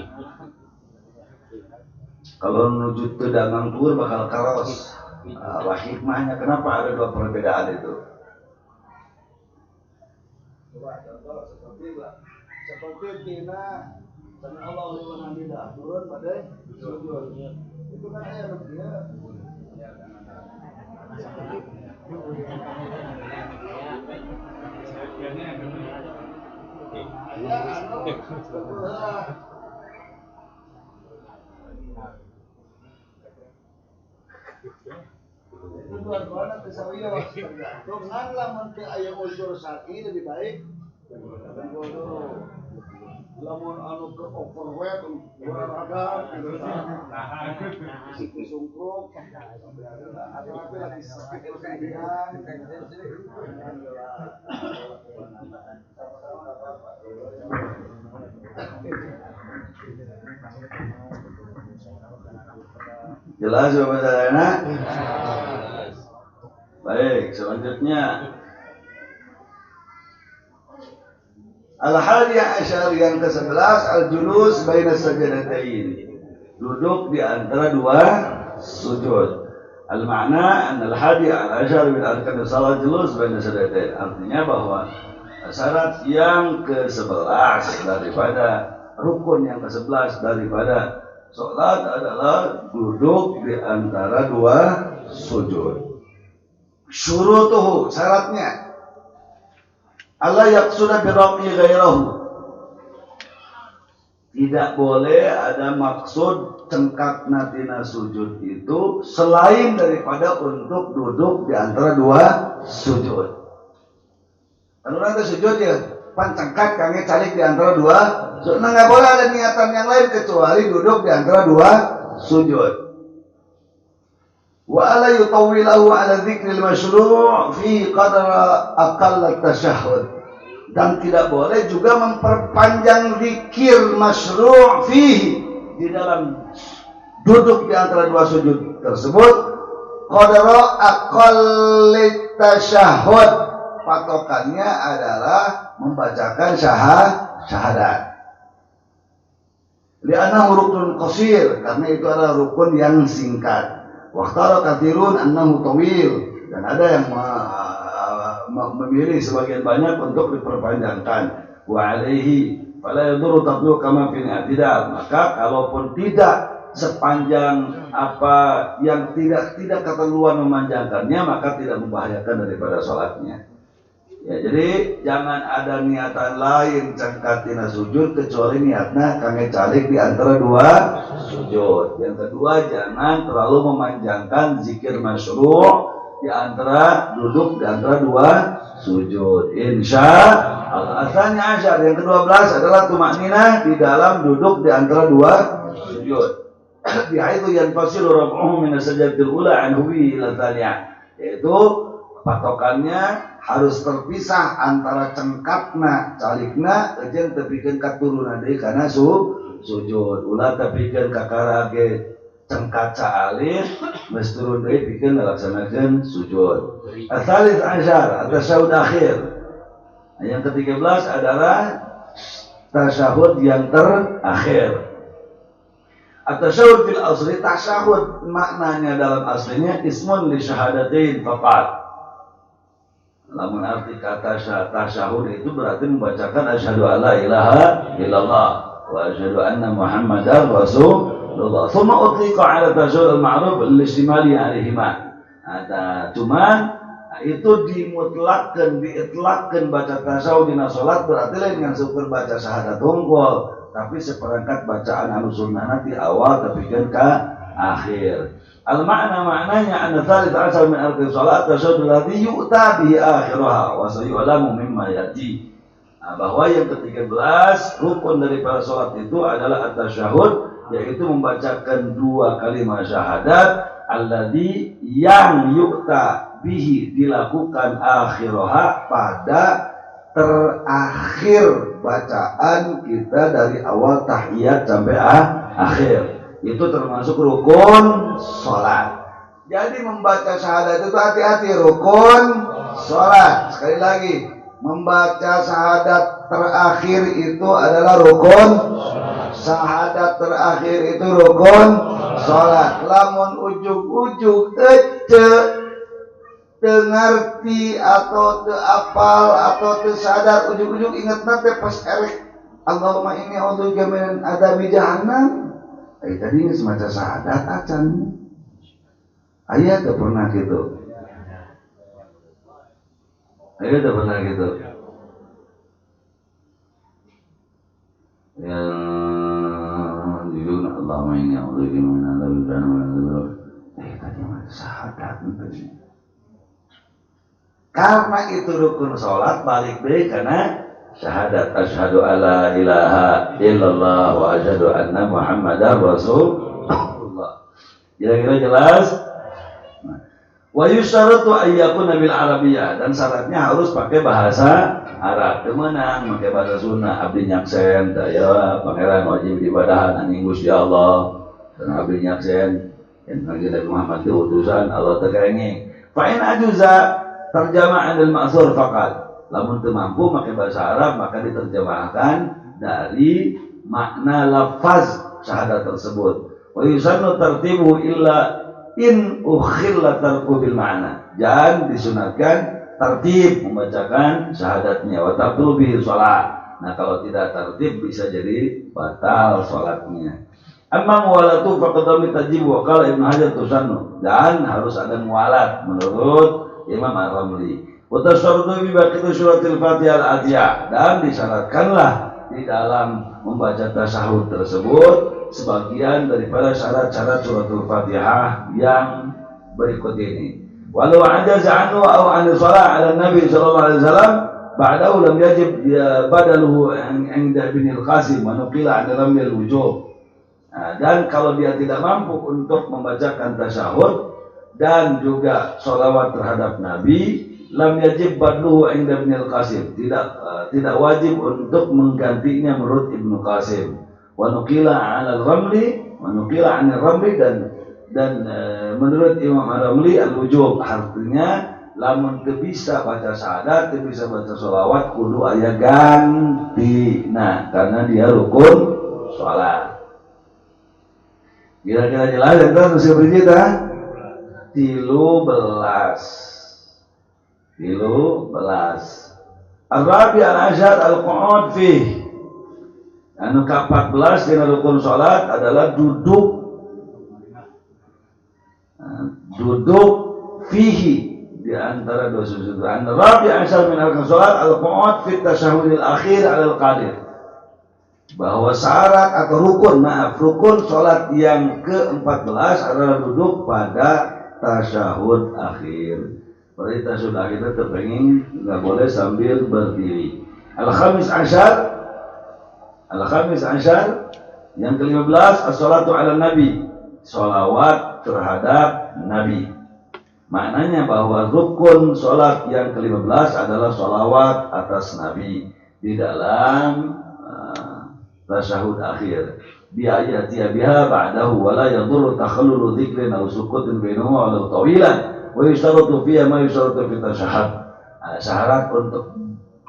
Kalau menuju teu damang tuhur bakal karos. Hikmahnya kenapa ada dua perbedaan itu? Coba contoh seperti tina sami Allah liman hamidah turun pada sujud. Itu kan ayat dia. Itu dua-duanya tersawia tergantung ngan lamun teu aya uzur syar'i lebih baik lamun anu ke overweight olahraga gitu sungkruk atau lagi sakit kemudian jelas Bapak Sarana? Baik, selanjutnya Al-Hadiyah Asyar yang ke-11 Al-Julus baina sajadatain, duduk di antara dua sujud. Al-makna Al-Hadiyah Asyar min arkan salat julus baina sajadatain, artinya bahwa syarat yang ke-11 daripada rukun yang ke-11 daripada salat adalah duduk di antara dua sujud. Syurutuhu, syaratnya Allah yaqsuda birraqi ghairahu, tidak boleh ada maksud cengkak natina sujud itu selain daripada untuk duduk di antara dua sujud. Kalau nanti sujud ya pancengkat kangge calik di antara dua. Nah nggak boleh ada niatan yang lain kecuali duduk di antara dua sujud. Wa ala yutawwilahu ala dzikril masyru' fi qadra aqall tasyahhud. Dan tidak boleh juga memperpanjang zikir masyru' fihi di dalam duduk di antara dua sujud tersebut. Qadra aqall tasyahhud, patokannya adalah membacakan syahadat. Li'annahu rukunun qasir, karena itu adalah rukun yang singkat. Waqtara katsirun annahu tawil, dan ada yang memilih sebagian banyak untuk diperpanjangkan. Wa alaihi fala yadurru taqdu kama fil i'tidal. Maka kalaupun tidak sepanjang apa yang tidak keterlaluan memanjangkannya, maka tidak membahayakan daripada sholatnya. Ya, jadi jangan ada niatan lain cengkatina sujud kecuali niatnya kangge calik di antara dua sujud. Yang kedua, jangan terlalu memanjangkan zikir masyru' di antara duduk di antara dua sujud. Insya Allah. Asalnya asyar. Yang ke-12 adalah tumakninah di dalam duduk di antara dua sujud. Bi'aitu yanfasilu rab'uhu min as-sajdatil ula an huwi ila tsaniyah. Yaitu patokannya harus terpisah antara cengkatna calikna jeung tepikeun katurunan deui kana sujud. Ulah tepikeun kakarage cengkat caalih geus turun deui pikeun ngalaksanakeun sujud. Asalis asyar at-tasyahud akhir. Yang ke-13 adalah tasyahud yang terakhir. At-tasyahud fil asli, tasyahud maknanya dalam aslinya ismun li syahadatain faqat. Lamun arti kata tasyahud itu berarti membacakan asyhadu alla ilaha illallah wa asyhadu anna muhammadar rasulullah. Tsumma utliqa ala tasyahud al-ma'ruf al-istimali alaihima. Cuman itu dimutlakkan, diitlakkan baca tasyahud dina salat berarti lain dengan syukur baca syahadat unggul, tapi seperangkat bacaan al-sunnah di awal tapi kan ke akhir. Al-makna maknanya anna tsalits asal min arkan salat tasyahud alladhi yu'ta bihi akhiraha wa sayu'lamu mimma yati. Bahwa yang ke-13 rukun daripada salat itu adalah at-tasyahud, yaitu membacakan dua kalimat syahadat alladhi yang yu'ta bihi, dilakukan akhiraha pada terakhir bacaan kita dari awal tahiyat sampai akhir. Itu termasuk rukun sholat. Jadi membaca syahadat itu hati-hati, rukun sholat. Sekali lagi, membaca syahadat terakhir itu adalah rukun syahadat terakhir itu rukun sholat. Lamun ujug-ujug ngerti atau apal atau sadar ujug-ujug ingat nanti pas erek Allahumma inni a'udzubika min adzabi jahannam. Tadi ini semacam syahadat acan. Ayah tak pernah gitu. Ayah tak pernah gitu. Yang jujur Allahumma inni a'udzubika min adzabi jahannam. Tadi macam syahadat nanti. Karena itu rukun sholat balik deh karena syahadat asyhadu alla ilaha illallah wa asyhadu anna muhammadar rasulullah. Kira-kira jelas? Wa yusyaratu ayyakuna bil arabiyyah, dan syaratnya harus pakai bahasa Arab. Kemenang pakai bahasa Sunda, abdi nyaksen daya pangeran wajib ibadahan anjing Gusti Allah, dan abdi nyaksen yang Nabi Muhammad itu utusan Allah terkenging. Fa in ajuza terjemah adil ma'zur faqat. Lamun teu mampu pakai bahasa Arab maka diterjemahkan dari makna lafaz syahadat tersebut. Wa yusannu tartibu illa in ukhilla tarku bil ma'na. Jangan disunatkan tertib membacakan syahadatnya wa tabtul bi shalah. Nah, kalau tidak tertib bisa jadi batal salatnya. Amma muwalatu faqad tajib wa qala Ibnu Hajar tusannu. Dan harus ada muwalat menurut Imam Ar-Ramli. Utasyaratu bi baqi suratil Fatihah al-Atiyah, dan disyaratkanlah di dalam membaca tasyahud tersebut sebagian daripada syarat-syarat suratul Fatihah yang berikut ini. Walau ajaza anhu aw an shalah ala Nabi sallallahu alaihi wasallam ba'dahu lam yajib badaluhu inda Ibn al-Qasim wa nuqila 'an ramil wujub. Nah, dan kalau dia tidak mampu untuk membacakan tasyahud dan juga sholawat terhadap Nabi, lam yajib badluhu inda Ibn al-Qasim, tidak wajib untuk menggantinya menurut Ibnu Qasim. Wa nuqila 'an al-Ramli dan menurut Imam Ar-Ramli al-wujub, artinya lamun teu bisa baca syahadat, teu bisa baca sholawat, kudu aya ganti. Nah, karena dia rukun sholat. Kira-kira jelas ya kan usia berjita? 13. Ar-Rabi' al-Ashar al-Qu'ud fih. Anu ke-14 dina rukun salat adalah duduk fihi di antara dua sujud. Ar-Rabi' al-Ashar min arkan salat al-Qu'ud fi tasyahhudil akhir 'ala al-qadir. Bahwa syarat atau rukun salat yang ke-14 adalah duduk pada tasyahud akhir. Berarti tasyahud akhir itu terpengen nggak boleh sambil berdiri. Al-Khamis Ashar yang ke-15 as-salatu ala Nabi, sholawat terhadap Nabi. Maknanya bahwa rukun salat yang ke-15 adalah sholawat atas Nabi di dalam tasyahud akhir. Biayati biha ba'dahu wa la yadurru takhallulu dzikrin aw sukutin bainahuma wa tawilan wa yustaratu fiha ma yustaratu fi tasyahhud. Syarat untuk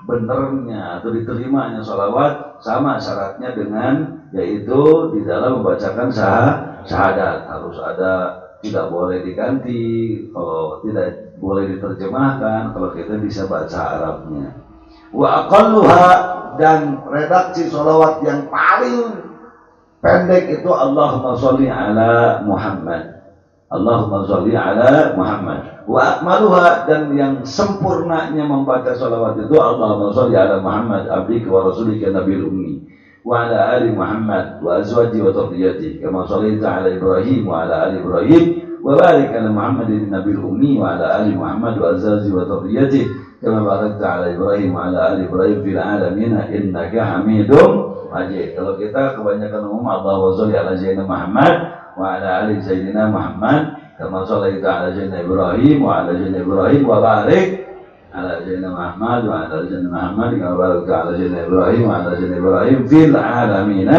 benernya atau diterimanya sholawat sama syaratnya dengan yaitu di dalam membacakan syahadat harus ada, tidak boleh diganti, kalau tidak boleh diterjemahkan, kalau kita bisa baca Arabnya. Wa aqalluha, dan redaksi sholawat yang paling pendek itu Allahumma sholli ala Muhammad, Allahumma sholli ala Muhammad. Wa akmaluha, dan yang sempurnanya membaca sholawat itu Allahumma sholli ala Muhammad abdika wa rasulika nabiyil ummi wa ala ali Muhammad wa azwaji wa dhurriyyati kama shallaita ala Ibrahim wa ala ali Ibrahim wa barik ala Muhammadin nabiyil ummi wa ala ali Muhammad wa azwaji wa dhurriyyati kama barakta ala Ibrahim wa ala ali Ibrahim fil alamin innaka Hamidum Majid. Kalau kita kebanyakan umum Allahumma sholli ala sayyidina Muhammad wa ala ali sayyidina Muhammad kama shallaita ala sayyidina Ibrahim wa ala sayyidina Ibrahim wa barik ala sayyidina Muhammad wa ala sayyidina Muhammad kama barakta ala sayyidina Ibrahim wa ala sayyidina Ibrahim fil alamin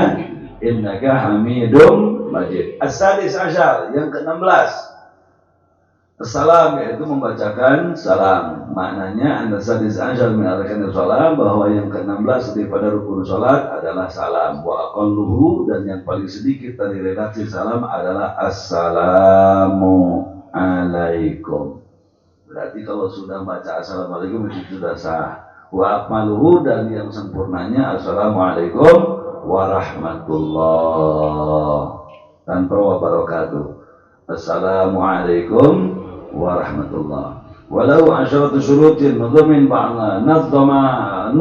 innaka Hamidum Majid. As-Sadis Ashar yang ke-16 salam, yaitu membacakan salam. Maknanya an-sadis ashar min arkanil salam, bahwa yang ke-16 daripada rukun salat adalah salam. Wa aqalluhu, dan yang paling sedikit dari redaksi salam adalah assalamu alaikum. Berarti kalau sudah baca assalamualaikum itu sudah sah. Wa akmaluhu, dan yang sempurnanya assalamualaikum warahmatullah tanpa wabarakatuh. Assalamualaikum warahmatullah. Walau asyaratu syurutin nadhamin ba'dha nadzama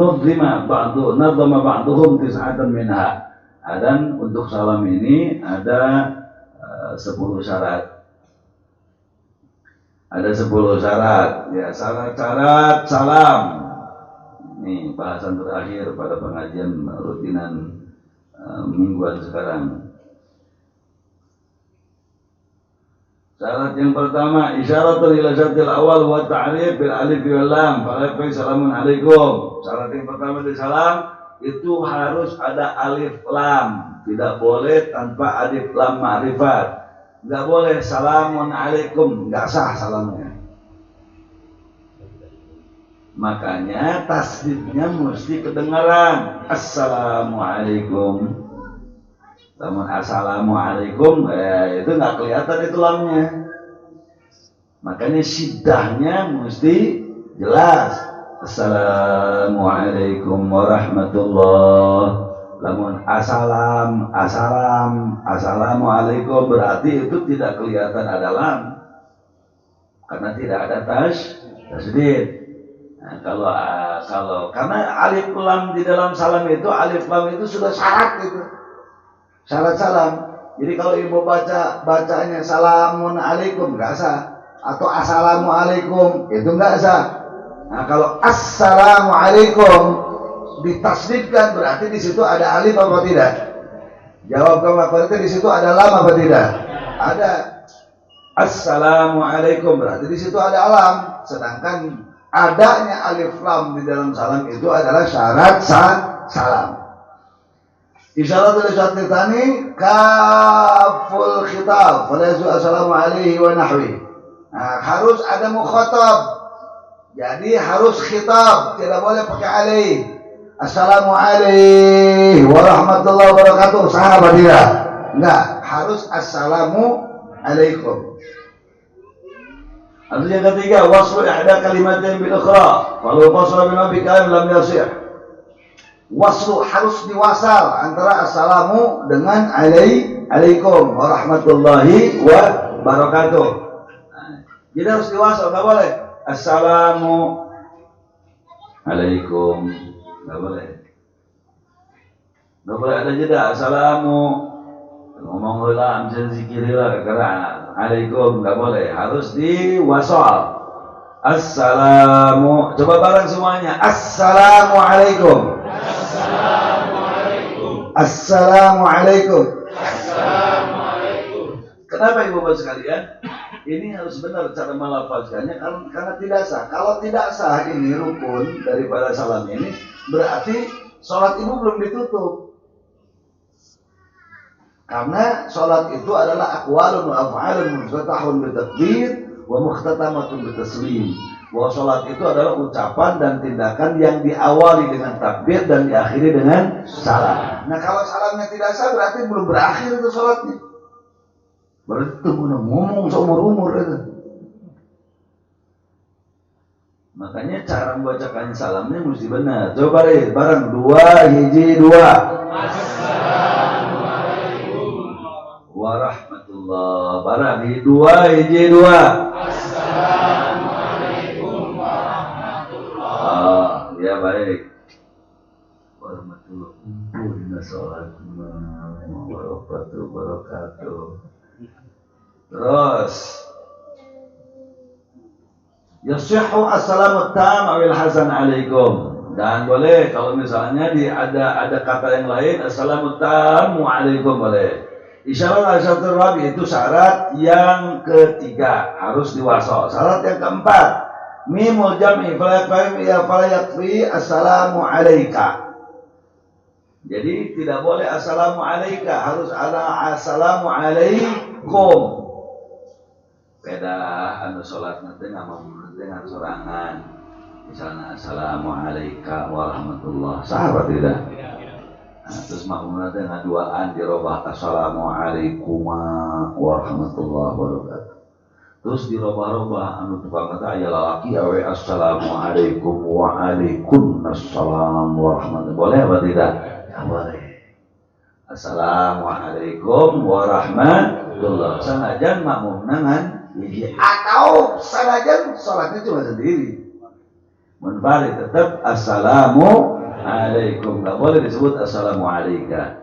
ba'duhum tis'atan minha. Dan untuk salam ini ada 10 syarat. Ada 10 syarat. Ya, syarat-syarat salam. Ini bahasan terakhir pada pengajian rutinan mingguan sekarang. Syarat yang pertama, isyaratul ila syartil awal wa ta'rif bil alif wal lam. Assalamun alaikum. Syarat yang pertama dari salam itu harus ada alif lam. Tidak boleh tanpa alif lam ma'rifat. Enggak boleh salamun alaikum, enggak sah salamnya. Makanya tasdidnya mesti kedengaran. Assalamualaikum. Namun assalamualaikum itu nggak kelihatan itu lamnya. Makanya siddahnya mesti jelas. Assalamualaikum warahmatullah. Namun assalamualaikum berarti itu tidak kelihatan ada lam, karena tidak ada tasdid. Nah, kalau karena alif lam di dalam salam itu, alif lam itu sudah syarat gitu. Syarat salam. Jadi kalau ibu bacanya salamun alaikum nggak sah, atau assalamualaikum itu nggak sah. Nah, kalau assalamualaikum ditasdidkan berarti di situ ada alif apa tidak? Jawab kamu berarti di situ ada lam apa tidak? Ada. Assalamualaikum berarti di situ ada lam. Sedangkan adanya alif lam di dalam salam itu adalah syarat salam. Isyaratul syartani kaful khitab falazu assalamu alaihi wa nahwi. Nah, harus ada mukhatab. Jadi harus khitab, tidak boleh pakai alaihi. Assalamu alaihi warahmatullahi wabarakatuh. Sah apa tidak? Enggak, harus assalamu alaikum. Atau yang ketiga, waslu ihda kalimatin bil ukhra. Kalau waslu bin abi kalim lam yasih. Waslu harus diwasal antara assalamu dengan alaikum warahmatullahi wabarakatuh. Jadi harus diwasal, enggak boleh assalamu alaikum, enggak boleh. Enggak boleh ada jeda assalamu ngomong heula amjeun zikir heula karena alaikum enggak boleh, harus diwasal. Assalamu, coba bareng semuanya. Assalamualaikum. Assalamualaikum. Assalamualaikum. Assalamualaikum. Kenapa Ibu Bapak sekalian? Ini harus benar cara melafazkannya karena tidak sah. Kalau tidak sah ini rukun daripada salam ini, berarti sholat Ibu belum ditutup. Karena sholat itu adalah aqwalun wa af'alun muftatahun bitakbir wa mukhtatamatun bitaslim. Bahwa sholat itu adalah ucapan dan tindakan yang diawali dengan takbir dan diakhiri dengan salam. Nah kalau salamnya tidak sah berarti belum berakhir itu sholatnya. Berarti itu ngomong seumur-umur itu. Makanya cara membacakan salamnya mesti benar. Coba deh bareng 2 hiji 2. Assalamualaikum warahmatullahi wabarakatuh. 2 hiji 2. Assalamualaikum warahmatullahi. Ya baik. Warahmatullahi wabarakatuh. Terus yasihhu assalamu tam awil hasan alaikum. Dan boleh kalau misalnya ada kata yang lain assalamu tam alaikum boleh. Isyarat asyatul rabi itu syarat yang ketiga harus diwasal. Syarat yang keempat mimul jam'i fala yakfi assalamu alaika. Jadi tidak boleh assalamu alaika, harus ada assalamu alaikum. Beda anu sholat nanti ngomong dengan sorangan, misalnya assalamualaikum warahmatullah, sahabat tidak. Nah, terus makmumna teh ngaduaan dirobah assalamualaikum warahmatullahi wabarakatuh. Terus dirobah-robah anu tukang kata aya lalaki awe assalamualaikum waalaikumsalam warahmatullahi. Boleh apa tidak? Ya boleh. Assalamualaikum warahmatullahi. Sanajan makmumna ngan atau sanajan sholatnya cuma sendiri munfarid tetap assalamualaikum, nggak boleh disebut assalamualaikum.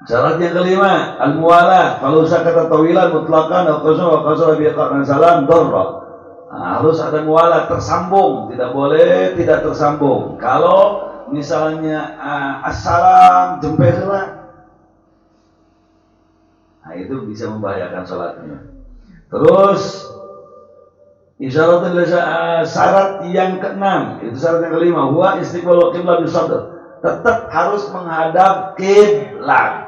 Syarat yang kelima al-muwalah, kalau sakata tawilan mutlaqan atau qasara bi qarna salam darra. Harus ada muwalah, tersambung, tidak boleh tidak tersambung. Kalau misalnya assalam jempe heula, nah itu bisa membahayakan sholatnya. Terus syarat yang keenam, itu syarat yang kelima, huwa istiqbalul qiblah bisadr. Tetap harus menghadap kiblat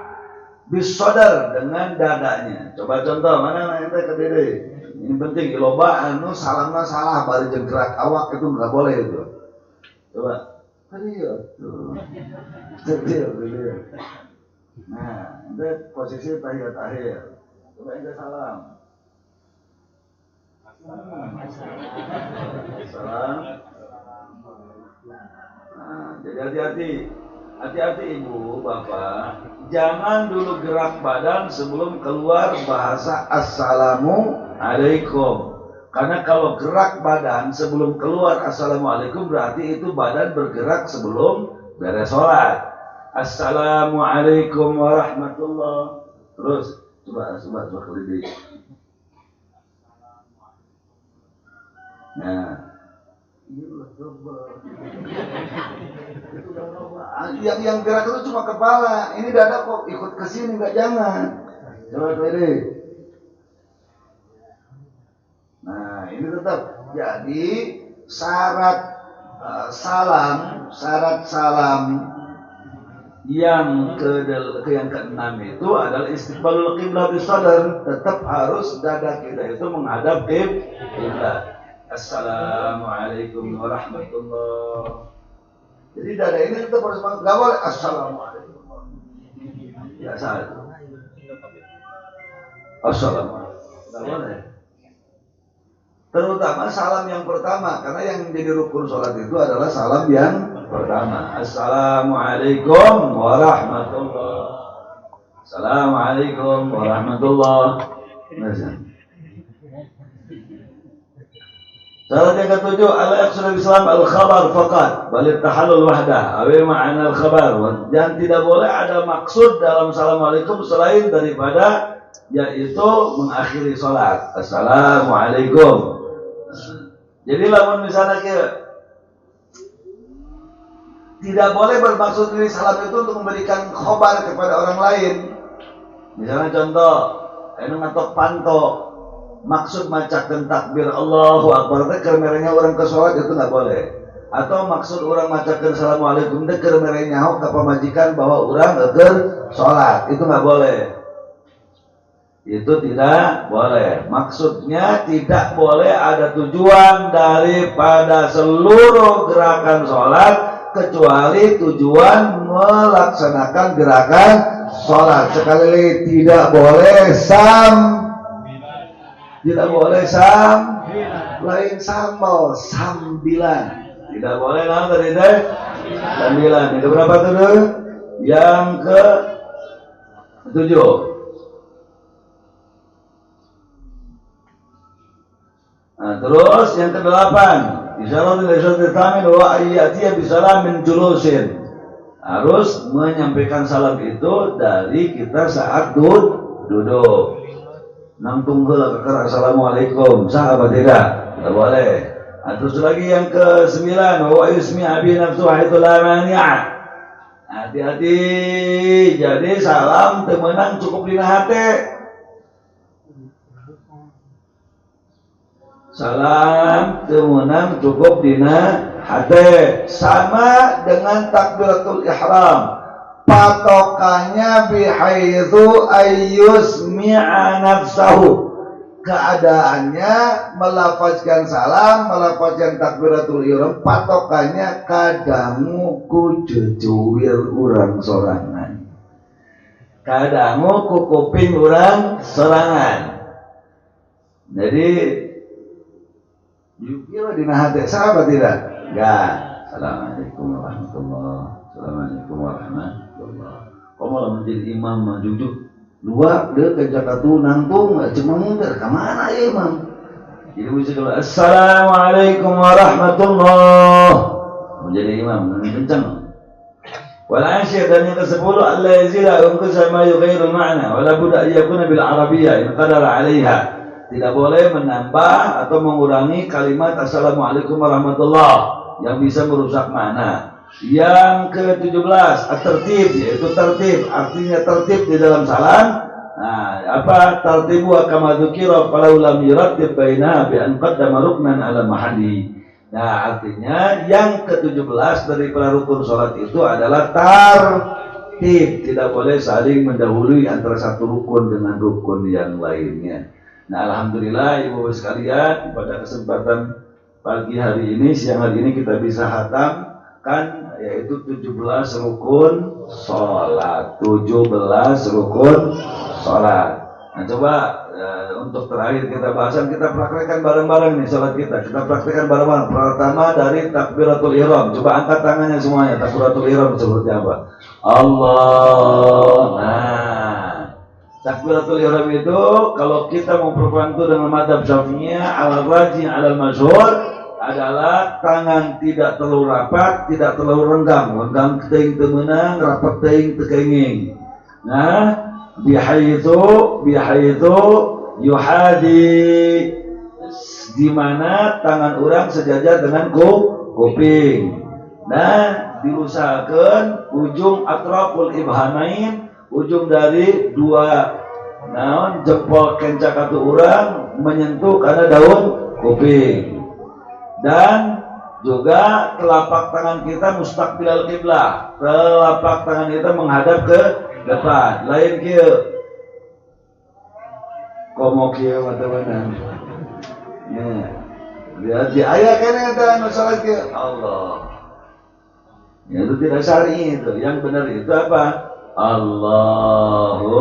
bisadr dengan dadanya. Coba contoh, mana ente ke diri. Ini penting, loba anu salamna salah bari jeung gerak awak itu enggak boleh itu. Coba. Tuh. Nah, ente posisi tahiyat akhir. Coba ente salam. Salam. Nah, jadi hati-hati ibu, bapak, jangan dulu gerak badan sebelum keluar bahasa assalamualaikum. Karena kalau gerak badan sebelum keluar assalamualaikum berarti itu badan bergerak sebelum beres sholat. Assalamualaikum warahmatullahi. Terus coba kelidi. Nah, Yang gerak itu cuma kepala, ini dada kok ikut ke sini, enggak, jangan. Coba pede. Nah, ini tetap. Jadi syarat salam yang keenam itu adalah istiqbalul qiblah bisadar. Tetap harus dada kita itu menghadap kiblat. Assalamualaikum warahmatullah. Jadi dada ini tetap harus nggak boleh assalamualaikum. Ya salah. Assalamualaikum. Nggak boleh. Terutama salam yang pertama, karena yang menjadi rukun sholat itu adalah salam yang pertama. Assalamualaikum warahmatullah. Assalamualaikum warahmatullah. Syarat yang ketujuh, al-iqsal Islam al-khabar faqat, balik tahallul wahdah. Apa makna al-khabar? Dan tidak boleh ada maksud dalam assalamualaikum selain daripada yaitu mengakhiri sholat. Assalamualaikum. Jadi lamun misalnya tidak boleh bermaksud dari salam itu untuk memberikan khobar kepada orang lain. Misalnya contoh, ini ngatok panto, maksud macakan takbir Allahu Akbar, kermerenya orang ke sholat itu nggak boleh. Atau maksud orang macakan assalamualaikum, kermerenya ke pemajikan bahwa orang ke sholat, itu nggak boleh. Itu tidak boleh. Maksudnya tidak boleh ada tujuan daripada seluruh gerakan sholat kecuali tujuan melaksanakan gerakan sholat. Sekali lagi, tidak boleh tidak boleh lain sambal, sambilan. Tidak boleh dari sambilan. Itu berapa tuh? Yang ke 7. Nah, terus yang ke-8, isyarat tamin wa ayyatiya bisalam min julusin. Harus menyampaikan salam itu dari kita saat duduk. Nang tunggu kakak assalamualaikum, sah apa tidak? Tidak boleh. Terus lagi yang ke-9, wa yusmi abi nafsu haitsu la mani'a. Hati-hati, jadi salam temenang cukup dina hate. Salam temenang cukup dina hate. Sama dengan takbiratul ihram, patokannya bihaitsu ayyusmi'a nafsahu. Keadaannya melafazkan salam, melafazkan takbiratul ihram, patokannya kadamu ku jejuwir urang sorangan, kadamu ku kuping urang sorangan. Jadi yuk dina hati sahabat tidak? Enggak. Assalamualaikum warahmatullahi. Assalamualaikum warahmatullahi. Kau malah menjadi imam jujur luar dia ke Jakarta nangtung cemeng ke mana ya imam? Jadi bisa kalau assalamualaikum warahmatullahi menjadi imam kencang. Wal asyir, dan yang ke-10 Allah yazila wa yanqus ma yughayyiru al-ma'na wa la budda an yakuna bil arabiyyah in qadara 'alayha. Tidak boleh menambah atau mengurangi kalimat assalamualaikum warahmatullahi yang bisa merusak makna. Yang ke-17 at-tertib, yaitu tertib, artinya tertib di dalam salam. Nah, apa tertibu kama dzukira falau lam yurattib baina bi an qaddama ruknan ala mahalli. Nah, artinya yang ke-17 dari rukun salat itu adalah tertib, tidak boleh saling mendahului antara satu rukun dengan rukun yang lainnya. Nah, alhamdulillah ibu-ibu sekalian, pada kesempatan pagi hari ini, siang hari ini kita bisa hatamkan yaitu 17 rukun sholat. 17 rukun sholat. Nah, coba untuk terakhir kita bahasan, kita praktekkan bareng-bareng nih sholat kita. Kita praktekkan bareng-bareng. Pertama dari takbiratul ihram. Coba angkat tangannya semuanya. Takbiratul ihram seperti apa? Allah. Nah, takbiratul ihram itu kalau kita mau berbantu dengan madzhab Syafi'iyah al-rajih al-masyhur adalah tangan tidak terlalu rapat, tidak terlalu renggang teuing teu meunang, rapat teuing teu kenging. Nah, bihaitsu yuhadi di mana tangan orang sejajar dengan kuping. Dan diusahakan ujung atraful ibhamain, ujung dari dua jempol kencak atau orang menyentuh karena daun kuping. Dan juga telapak tangan kita mustaqbilal qiblah. Telapak tangan kita menghadap ke depan. Lain kieu. Komo kieu mata beunang. Ya. Lihat di ayat kana eta anu salat kieu. Allah. Ya, itu tidak syar'i itu. Yang benar itu apa? Allahu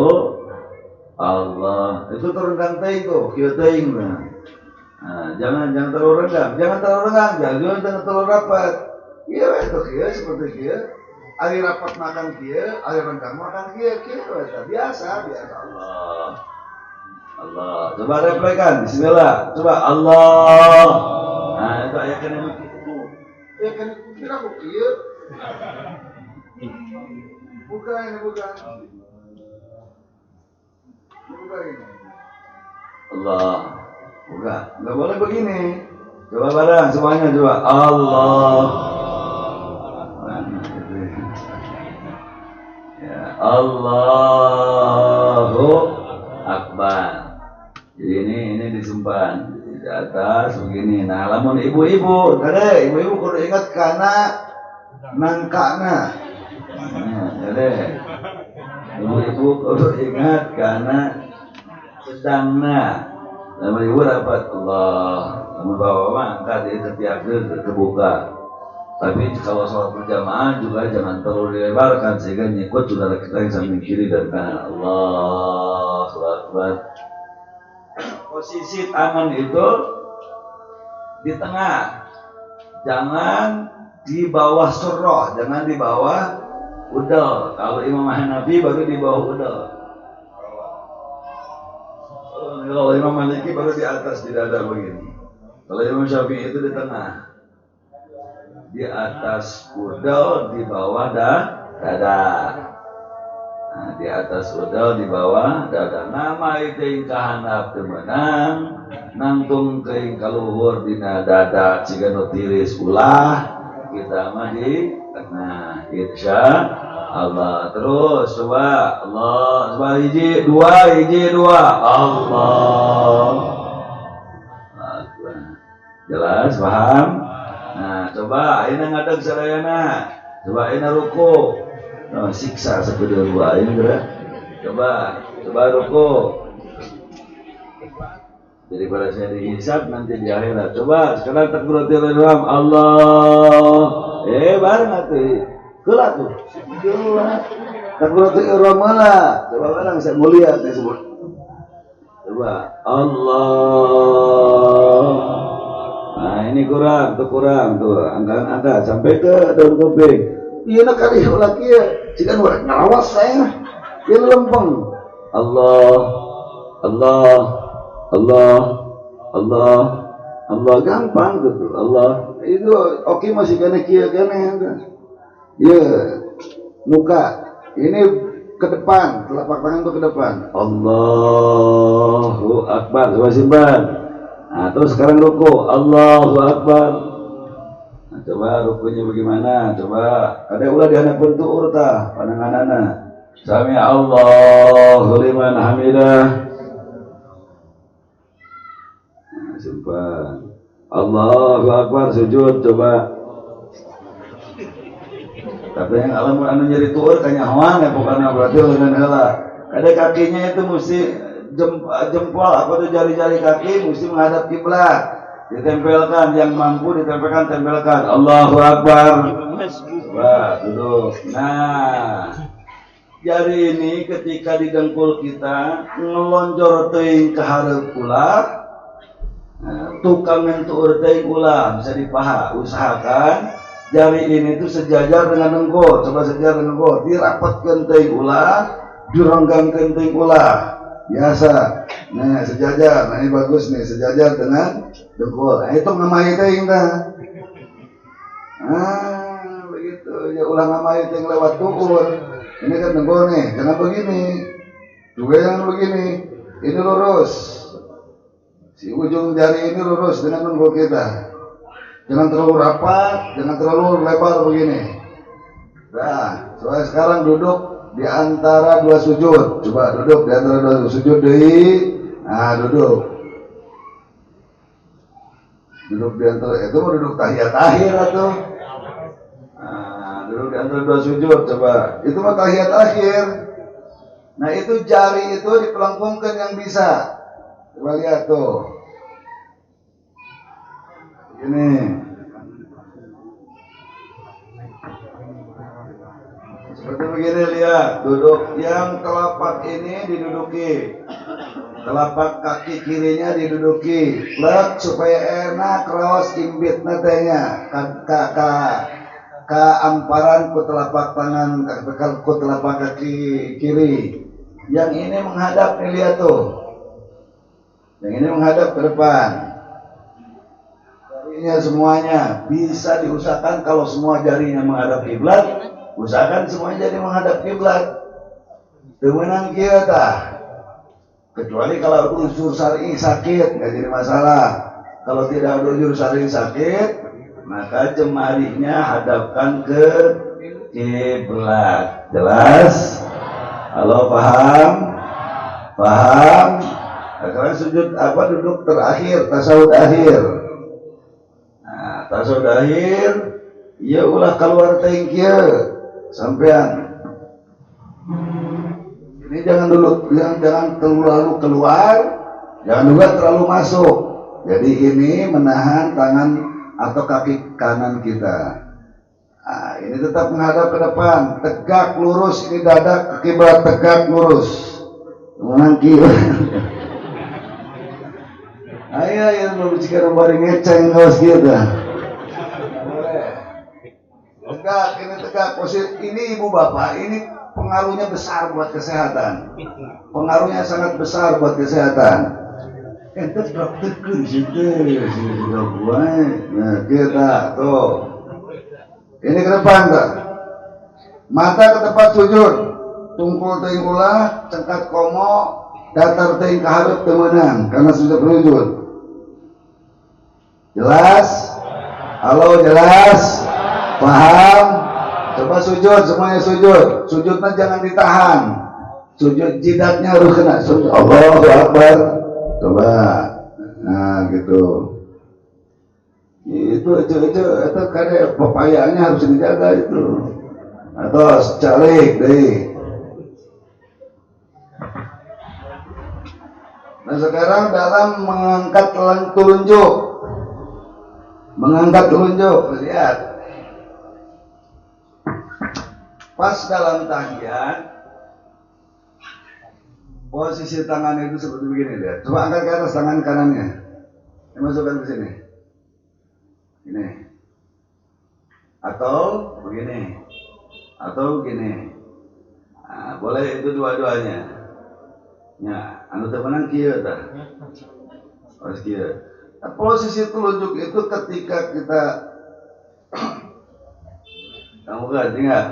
Allah. Itu turunkan teuing tuh, kieu teuing. Nah, jangan terlalu renggang, jangan terlalu rapat. Iya itu kieu seperti kieu. Ari rapat makan kieu, ari renggang makan kieu biasa. Allah. Coba replikan, bismillah. Coba Allah. Nah, itu ayat kan itu. Ya kan kira kieu. Bukan ini. Allah. Bukan. Enggak boleh begini. Coba bareng semuanya coba. Allah. Ya, Allahu Akbar. Jadi ini disimpan di atas begini. Nah, lamun ibu-ibu, ibu-ibu kudu ingat kana nangkana. Ibu-ibu kudu ingat karena sedangna. Nama ibu dapat Allah. Kamu bawa angkat di setiap terbuka. Tapi kalau sholat berjamaah juga jangan terlalu dilebarkan sehingga nyikut saudara kita yang samping kiri dan kanan. Allah Akbar. Posisi tangan itu di tengah. Jangan di bawah surah, jangan di bawah udel. Kalau Imam Hanafi baru di bawah udel. Kalau Imam Maliki baru di atas, di dada begini. Kalau Imam Syafi'i itu di tengah. Di atas udel, di bawah dada. Nah, di atas udel, di bawah dada. Nama itu yang kahandap temenang, nangtung keing kaluhur dina dada jika tiris ulah. Kita mah di tengah, insya Allah. Terus coba Allah, coba hiji dua Allah. Jelas paham? Nah, coba ini ngadeg sadayana. Coba ini ruku. Nah, siksa kedua ini gerak. Coba ruku. Jadi pada saya dihisab nanti di akhirat. Coba sekarang takbiratul ihram Allah. Bareng atuh. Keula tuh. Takbiratul ihram mana? Coba bareng saya mulia saya sebut. Coba Allah. Nah, ini kurang tuh. Angkat sampai ke daun kuping. Ieu na kali ulah kieu. Cikan urang ngalawas saya. Ieu lempeng. Allah gampang gitu. Allah itu oke masih kena kia ya muka ini ke depan, telapak tangan itu ke depan. Allahu Akbar. Coba simpan. Nah, terus sekarang ruku. Allahu Akbar. Nah, coba rukunya bagaimana? Coba ada ulah di anak bentuk urta pandanganana. Sami Allahu liman hamidah. Simpan. Allahu Akbar sujud coba. Tapi yang alam anu nyeri tuur kanya hoang ya bukan berarti dengan heula. Ada kakinya itu mesti jempol apa tuh jari-jari kaki mesti menghadap kiblat. Ditempelkan yang mampu tempelkan. Allahu Akbar. Coba duduk. Nah, jari ini ketika di dengkul kita ngelonjor teuing ka hareup ulah. Nah, tukang mentuur teuing ulah bisa dipaha. Usahakan jari ini tuh sejajar dengan dengkul. Coba sejajar dengan dengkul. Dirapatkeun teuing ulah, dironggangkeun teuing ulah. Biasa. Nah, sejajar. Nah, ini bagus nih, sejajar dengan dengkul. Nah, itu ngamai teuing tah. Ah, begitu. Ya ulah ngamai teuing lewat tukur. Ini kan dengkul nih, jangan begini. Juga jangan begini. Ini lurus. Si ujung jari ini lurus dengan dengkul kita. Jangan terlalu rapat, jangan terlalu lebar begini. Nah, soalnya sekarang duduk di antara dua sujud. Coba duduk di antara dua sujud deui. Nah, duduk. Duduk di antara itu mau duduk tahiyat akhir atau? Nah, duduk di antara dua sujud coba. Itu mah tahiyat akhir. Nah, itu jari itu dipelengkungkan yang bisa. Coba lihat tuh. Ini. Seperti begini lihat, duduk yang telapak ini diduduki, telapak kaki kirinya diduduki, lek supaya enak raos imbit natenya, ka amparan ku telapak tangan, ku telapak kaki kiri. Yang ini menghadap nih lihat tuh, yang ini menghadap ke depan. Jarinya semuanya bisa diusahakan kalau semua jarinya menghadap kiblat. Usahakan semuanya jadi menghadap kiblat. Temenang kita. Kecuali kalau unsur syar'i sakit, nggak jadi masalah. Kalau tidak ada unsur syar'i sakit, maka jemarinya hadapkan ke kiblat. Jelas? Halo, paham? Paham? Sekarang sujud apa duduk terakhir, tasawuf akhir. Nah, tasawuf akhir, ya ulah keluar tengkieu. Sampean ini jangan dulu, jangan terlalu keluar, jangan juga terlalu masuk. Jadi ini menahan tangan atau kaki kanan kita. Nah, ini tetap menghadap ke depan, tegak lurus. Ini dada ke kiblat, tegak lurus. Mangki. Ayo yang belum sekarang baru ngeceng ngos gitu. Tegak, ini tegak. Posisi ini ibu bapak, ini pengaruhnya besar buat kesehatan. Pengaruhnya sangat besar buat kesehatan. Ente praktekkan situ, nah kita tuh. Ini ke depan tak? Mata ke tempat sujud, tungkul teuing ulah, cengkat komo, datar teuing ka hareup teu meunang karena sudah bersujud. Jelas? Halo, jelas? Paham? Coba sujud, semuanya sujud. Sujudnya jangan ditahan. Sujud jidatnya harus kena. Sujud. Allahu Akbar. Coba. Nah, gitu. Itu kada pepayanya harus dijaga itu. Atau calik deh. Nah, sekarang dalam mengangkat telunjuk. Mengangkat telunjuk, lihat. Pas dalam tahiyat, posisi tangan itu seperti begini, lihat. Coba angkat ke atas tangan kanannya. Masukkan ke sini. Ini. Atau begini. Atau begini. Nah, boleh itu dua-duanya. Ya, anu teu menang kieu tah. Harus kieu. Nah, posisi telunjuk itu ketika kita kamu kan ingat?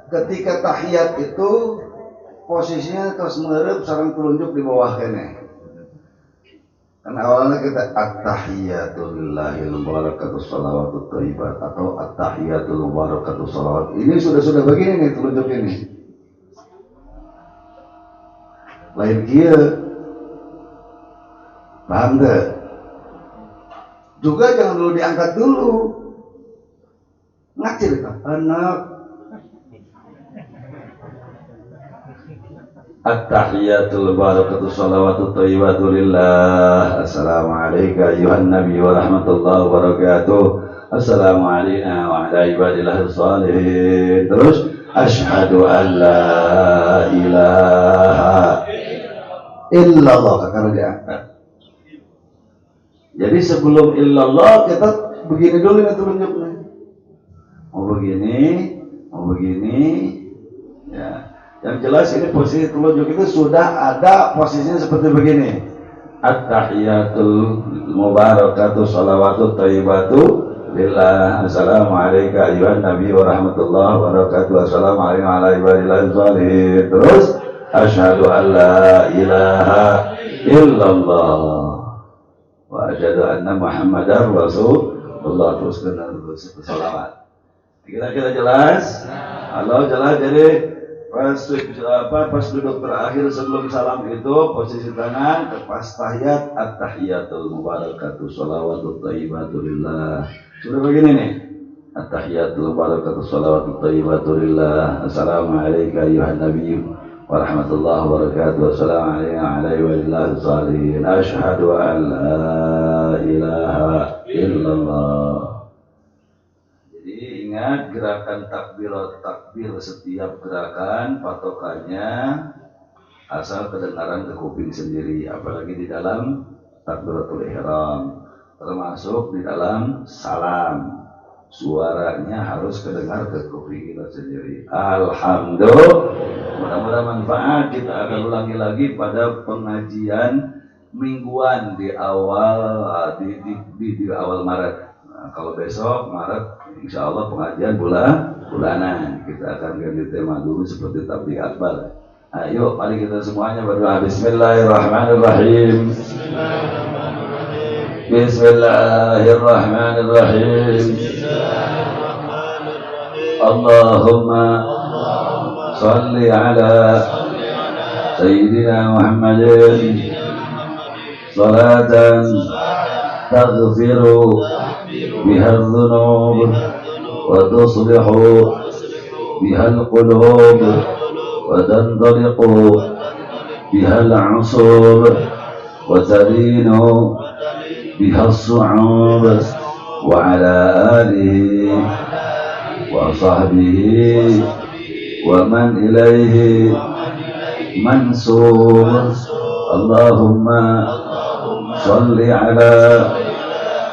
Ketika tahiyat itu posisinya terus mengerup sareng telunjuk di bawah kene. Karena awalnya kita at-tahiyatul lillahil mubarakatus shalawatut thayyibat atau at-tahiyatul mubarakatus shalawat. Ini sudah begini nih telunjuk ini. Lain kieu. Paham teu? Juga jangan dulu diangkat dulu. Ngacir kan? Anak At-tahiyatul barakatuh salawatu thayyibatu lillah. Assalamualaikum ayuhan nabi wa rahmatullahi wa barakatuh. Assalamu alayna wa ala ibadillah salihin. Terus asyhadu an la ilaha illallah karena diangkat. Jadi sebelum illallah kita begini dulu nih telunjuknya. Mau begini ya. Yang jelas ini posisi telunjuk itu sudah ada posisinya seperti begini. At-tahiyatul mubarakatuh salawatu thayyibatu lillah. Assalamualaikum ayuhan nabi wa rahmatullahi wa barakatuh. Assalamualaikum ala ibadillah salihin. Terus asyhadu an la ilaha illallah. wa asyhadu anna Muhammadar Rasulullah. Teruskan selawat. Kira-kira jelas? Halo, jelas. Jadi pas duduk terakhir sebelum salam itu posisi tangan pas tahiyat at-tahiyatul mubarakatuh shalawatut thayyibatu lillah. Sudah begini nih. At-tahiyatul mubarakatuh shalawatut thayyibatu lillah. Assalamualaikum ayuhan nabiyyu wa rahmatullahi wa barakatuh. Assalamualaikum warahmatullahi wabarakatuh. Asyhadu an la ilaha illallah. Jadi ingat gerakan takbir setiap gerakan patokannya asal kedengaran ke kuping sendiri, apalagi di dalam takbiratul ihram, termasuk di dalam salam. Suaranya harus kedengar ke kuping kita sendiri. Alhamdulillah. Mudah-mudahan manfaat. Kita akan ulangi lagi pada pengajian mingguan di awal Maret. Nah, kalau besok Maret insya Allah pengajian bulanan kita akan ganti tema dulu seperti tabligh akbar. Ayo mari kita semuanya berdoa. Bismillahirrahmanirrahim. Bismillahirrahmanirrahim. Allahumma salli ala Sayyidina Muhammadin salatan taghfiru بها الذنوب وتصلح بها القلوب وتنطلق بها العصور وتلين بها الصعوب وعلى آله وصحبه ومن إليه منسوب. اللهم صل على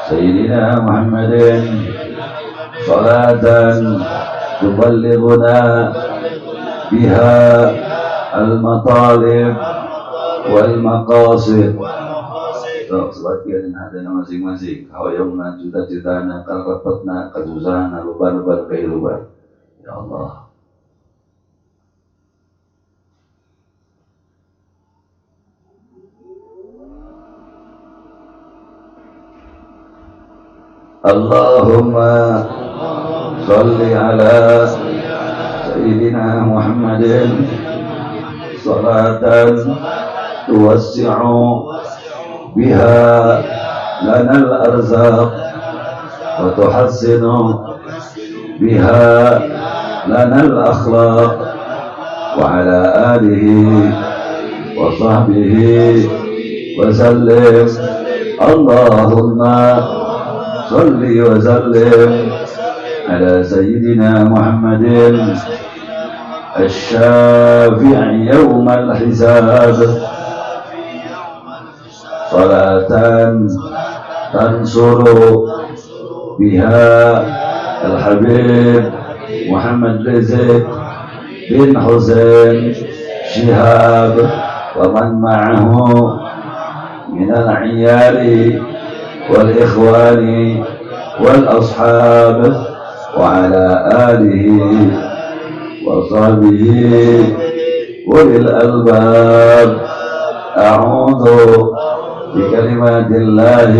سيدنا محمد صلاة تبلغنا بها المطالب والمقاصد. Sebagian hadana masing-masing. Hawaiyumna cita-citana, karepetna, kasusahna, beban-beban kehidupan. Ya Allah. Allahumma salli ala Sayyidina Muhammadin salatan tuwassi'u biha lana al-arzaq wa tuhassinu biha lana al-akhlaq wa ala alihi wa sahbihi wa sallim. Allahumma salli wa sallim ala Sayyidina Muhammadin الشافع يوم الحساب صلاة تنصر بها الحبيب محمد رزق بن حسين شهاب ومن معه من العيال والإخوان والأصحاب وعلى آله وصحبه وللألباب. أعوذ بكلمات الله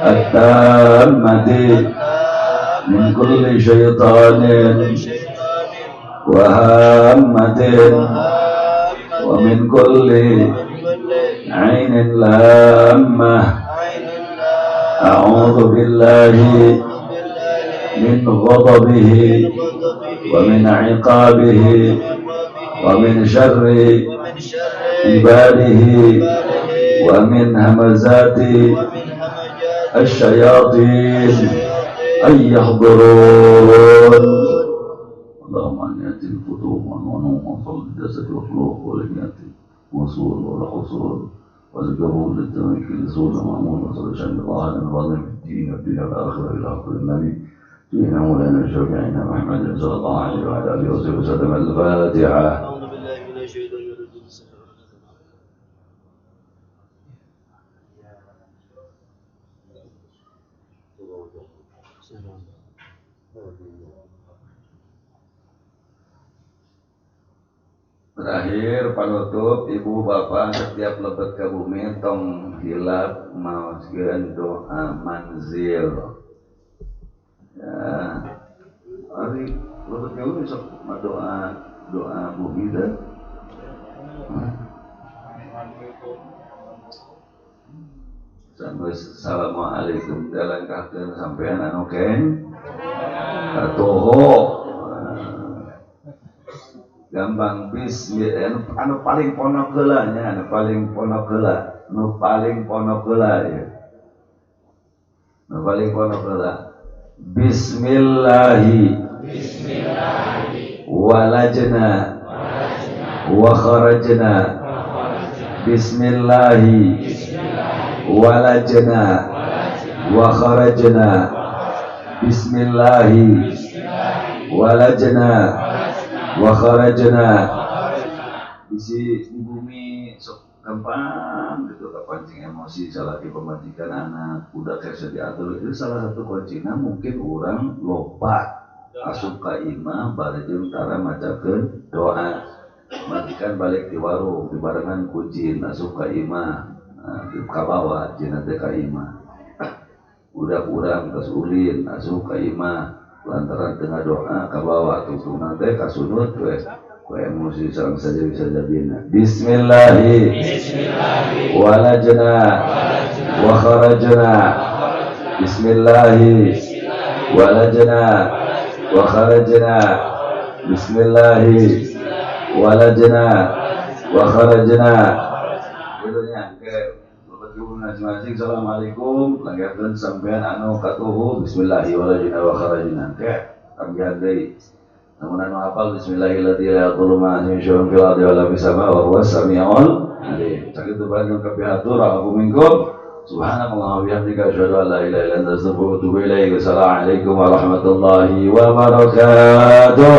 التامة من كل شيطان وهامة ومن كل عين لامة. أعوذ بالله من غضبه ومن عقابه ومن شر عباده ومن همزات الشياطين أن يحضرون. اللهم أنيات الفتوح ونوم وصل الجسد والروح والنيات وصول والحصول والقبول للتمكين لسول مأمون وصل شأن الله العظيم في الدين والدنيا والآخرة إلى آخر النبي سيدنا مولانا شفيعنا محمد صلى الله عليه وعلى آله وصحبه وسلم. الفاتحة. أعوذ بالله من الشيطان الرجيم. Terakhir penutup ibu bapak setiap lebet ke bumi tong hilap maoskeun doa manzil. Ya, hari lebet ke bumi sok doa bumi dah. Assalamualaikum dalam kahkeun sampean anu keng atuh gampang bismillah anu paling ponok heula nya anu paling ponok heula ya anu paling ponok heula bismillahi walajna wa kharajna bismillahi walajna wa kharajna bismillahi walajna wa kharajna bisi di bumi sok gampang gitu kepancing emosi salah di pemajikan anak udah kayak diatur itu salah satu kuncinya mungkin orang lompat asup ka imah bareng tara macakeun doa majikan balik di warung di barengan kucing asup ka imah ka bawah cenah teh ka imah udah geus ulin asup ka imah lantaran tengah doa ka bawah tutup nanti ka sunut we emosi sareng saja bisa jadina bismillahi walajna wa kharajna bismillahi walajna wa kharajna bismillahi walajna wa kharajna gitu nya ke masing-masing. Assalamualaikum langgakeun sampean anu katuhu bismillahi walajna wa kharajna ke tambihan deui namun anu hafal bismillahirrahmanirrahim la yadurru ma'a ismihi syai'un fil ardi wa la fis samaa'i wa huwas samiul alim sakitu bantu kabihatur aku minkum subhanallah wa bihamdika asyhadu an la ilaha illa anta astaghfiruka wa atubu ilaik. Assalamualaikum warahmatullahi wabarakatuh.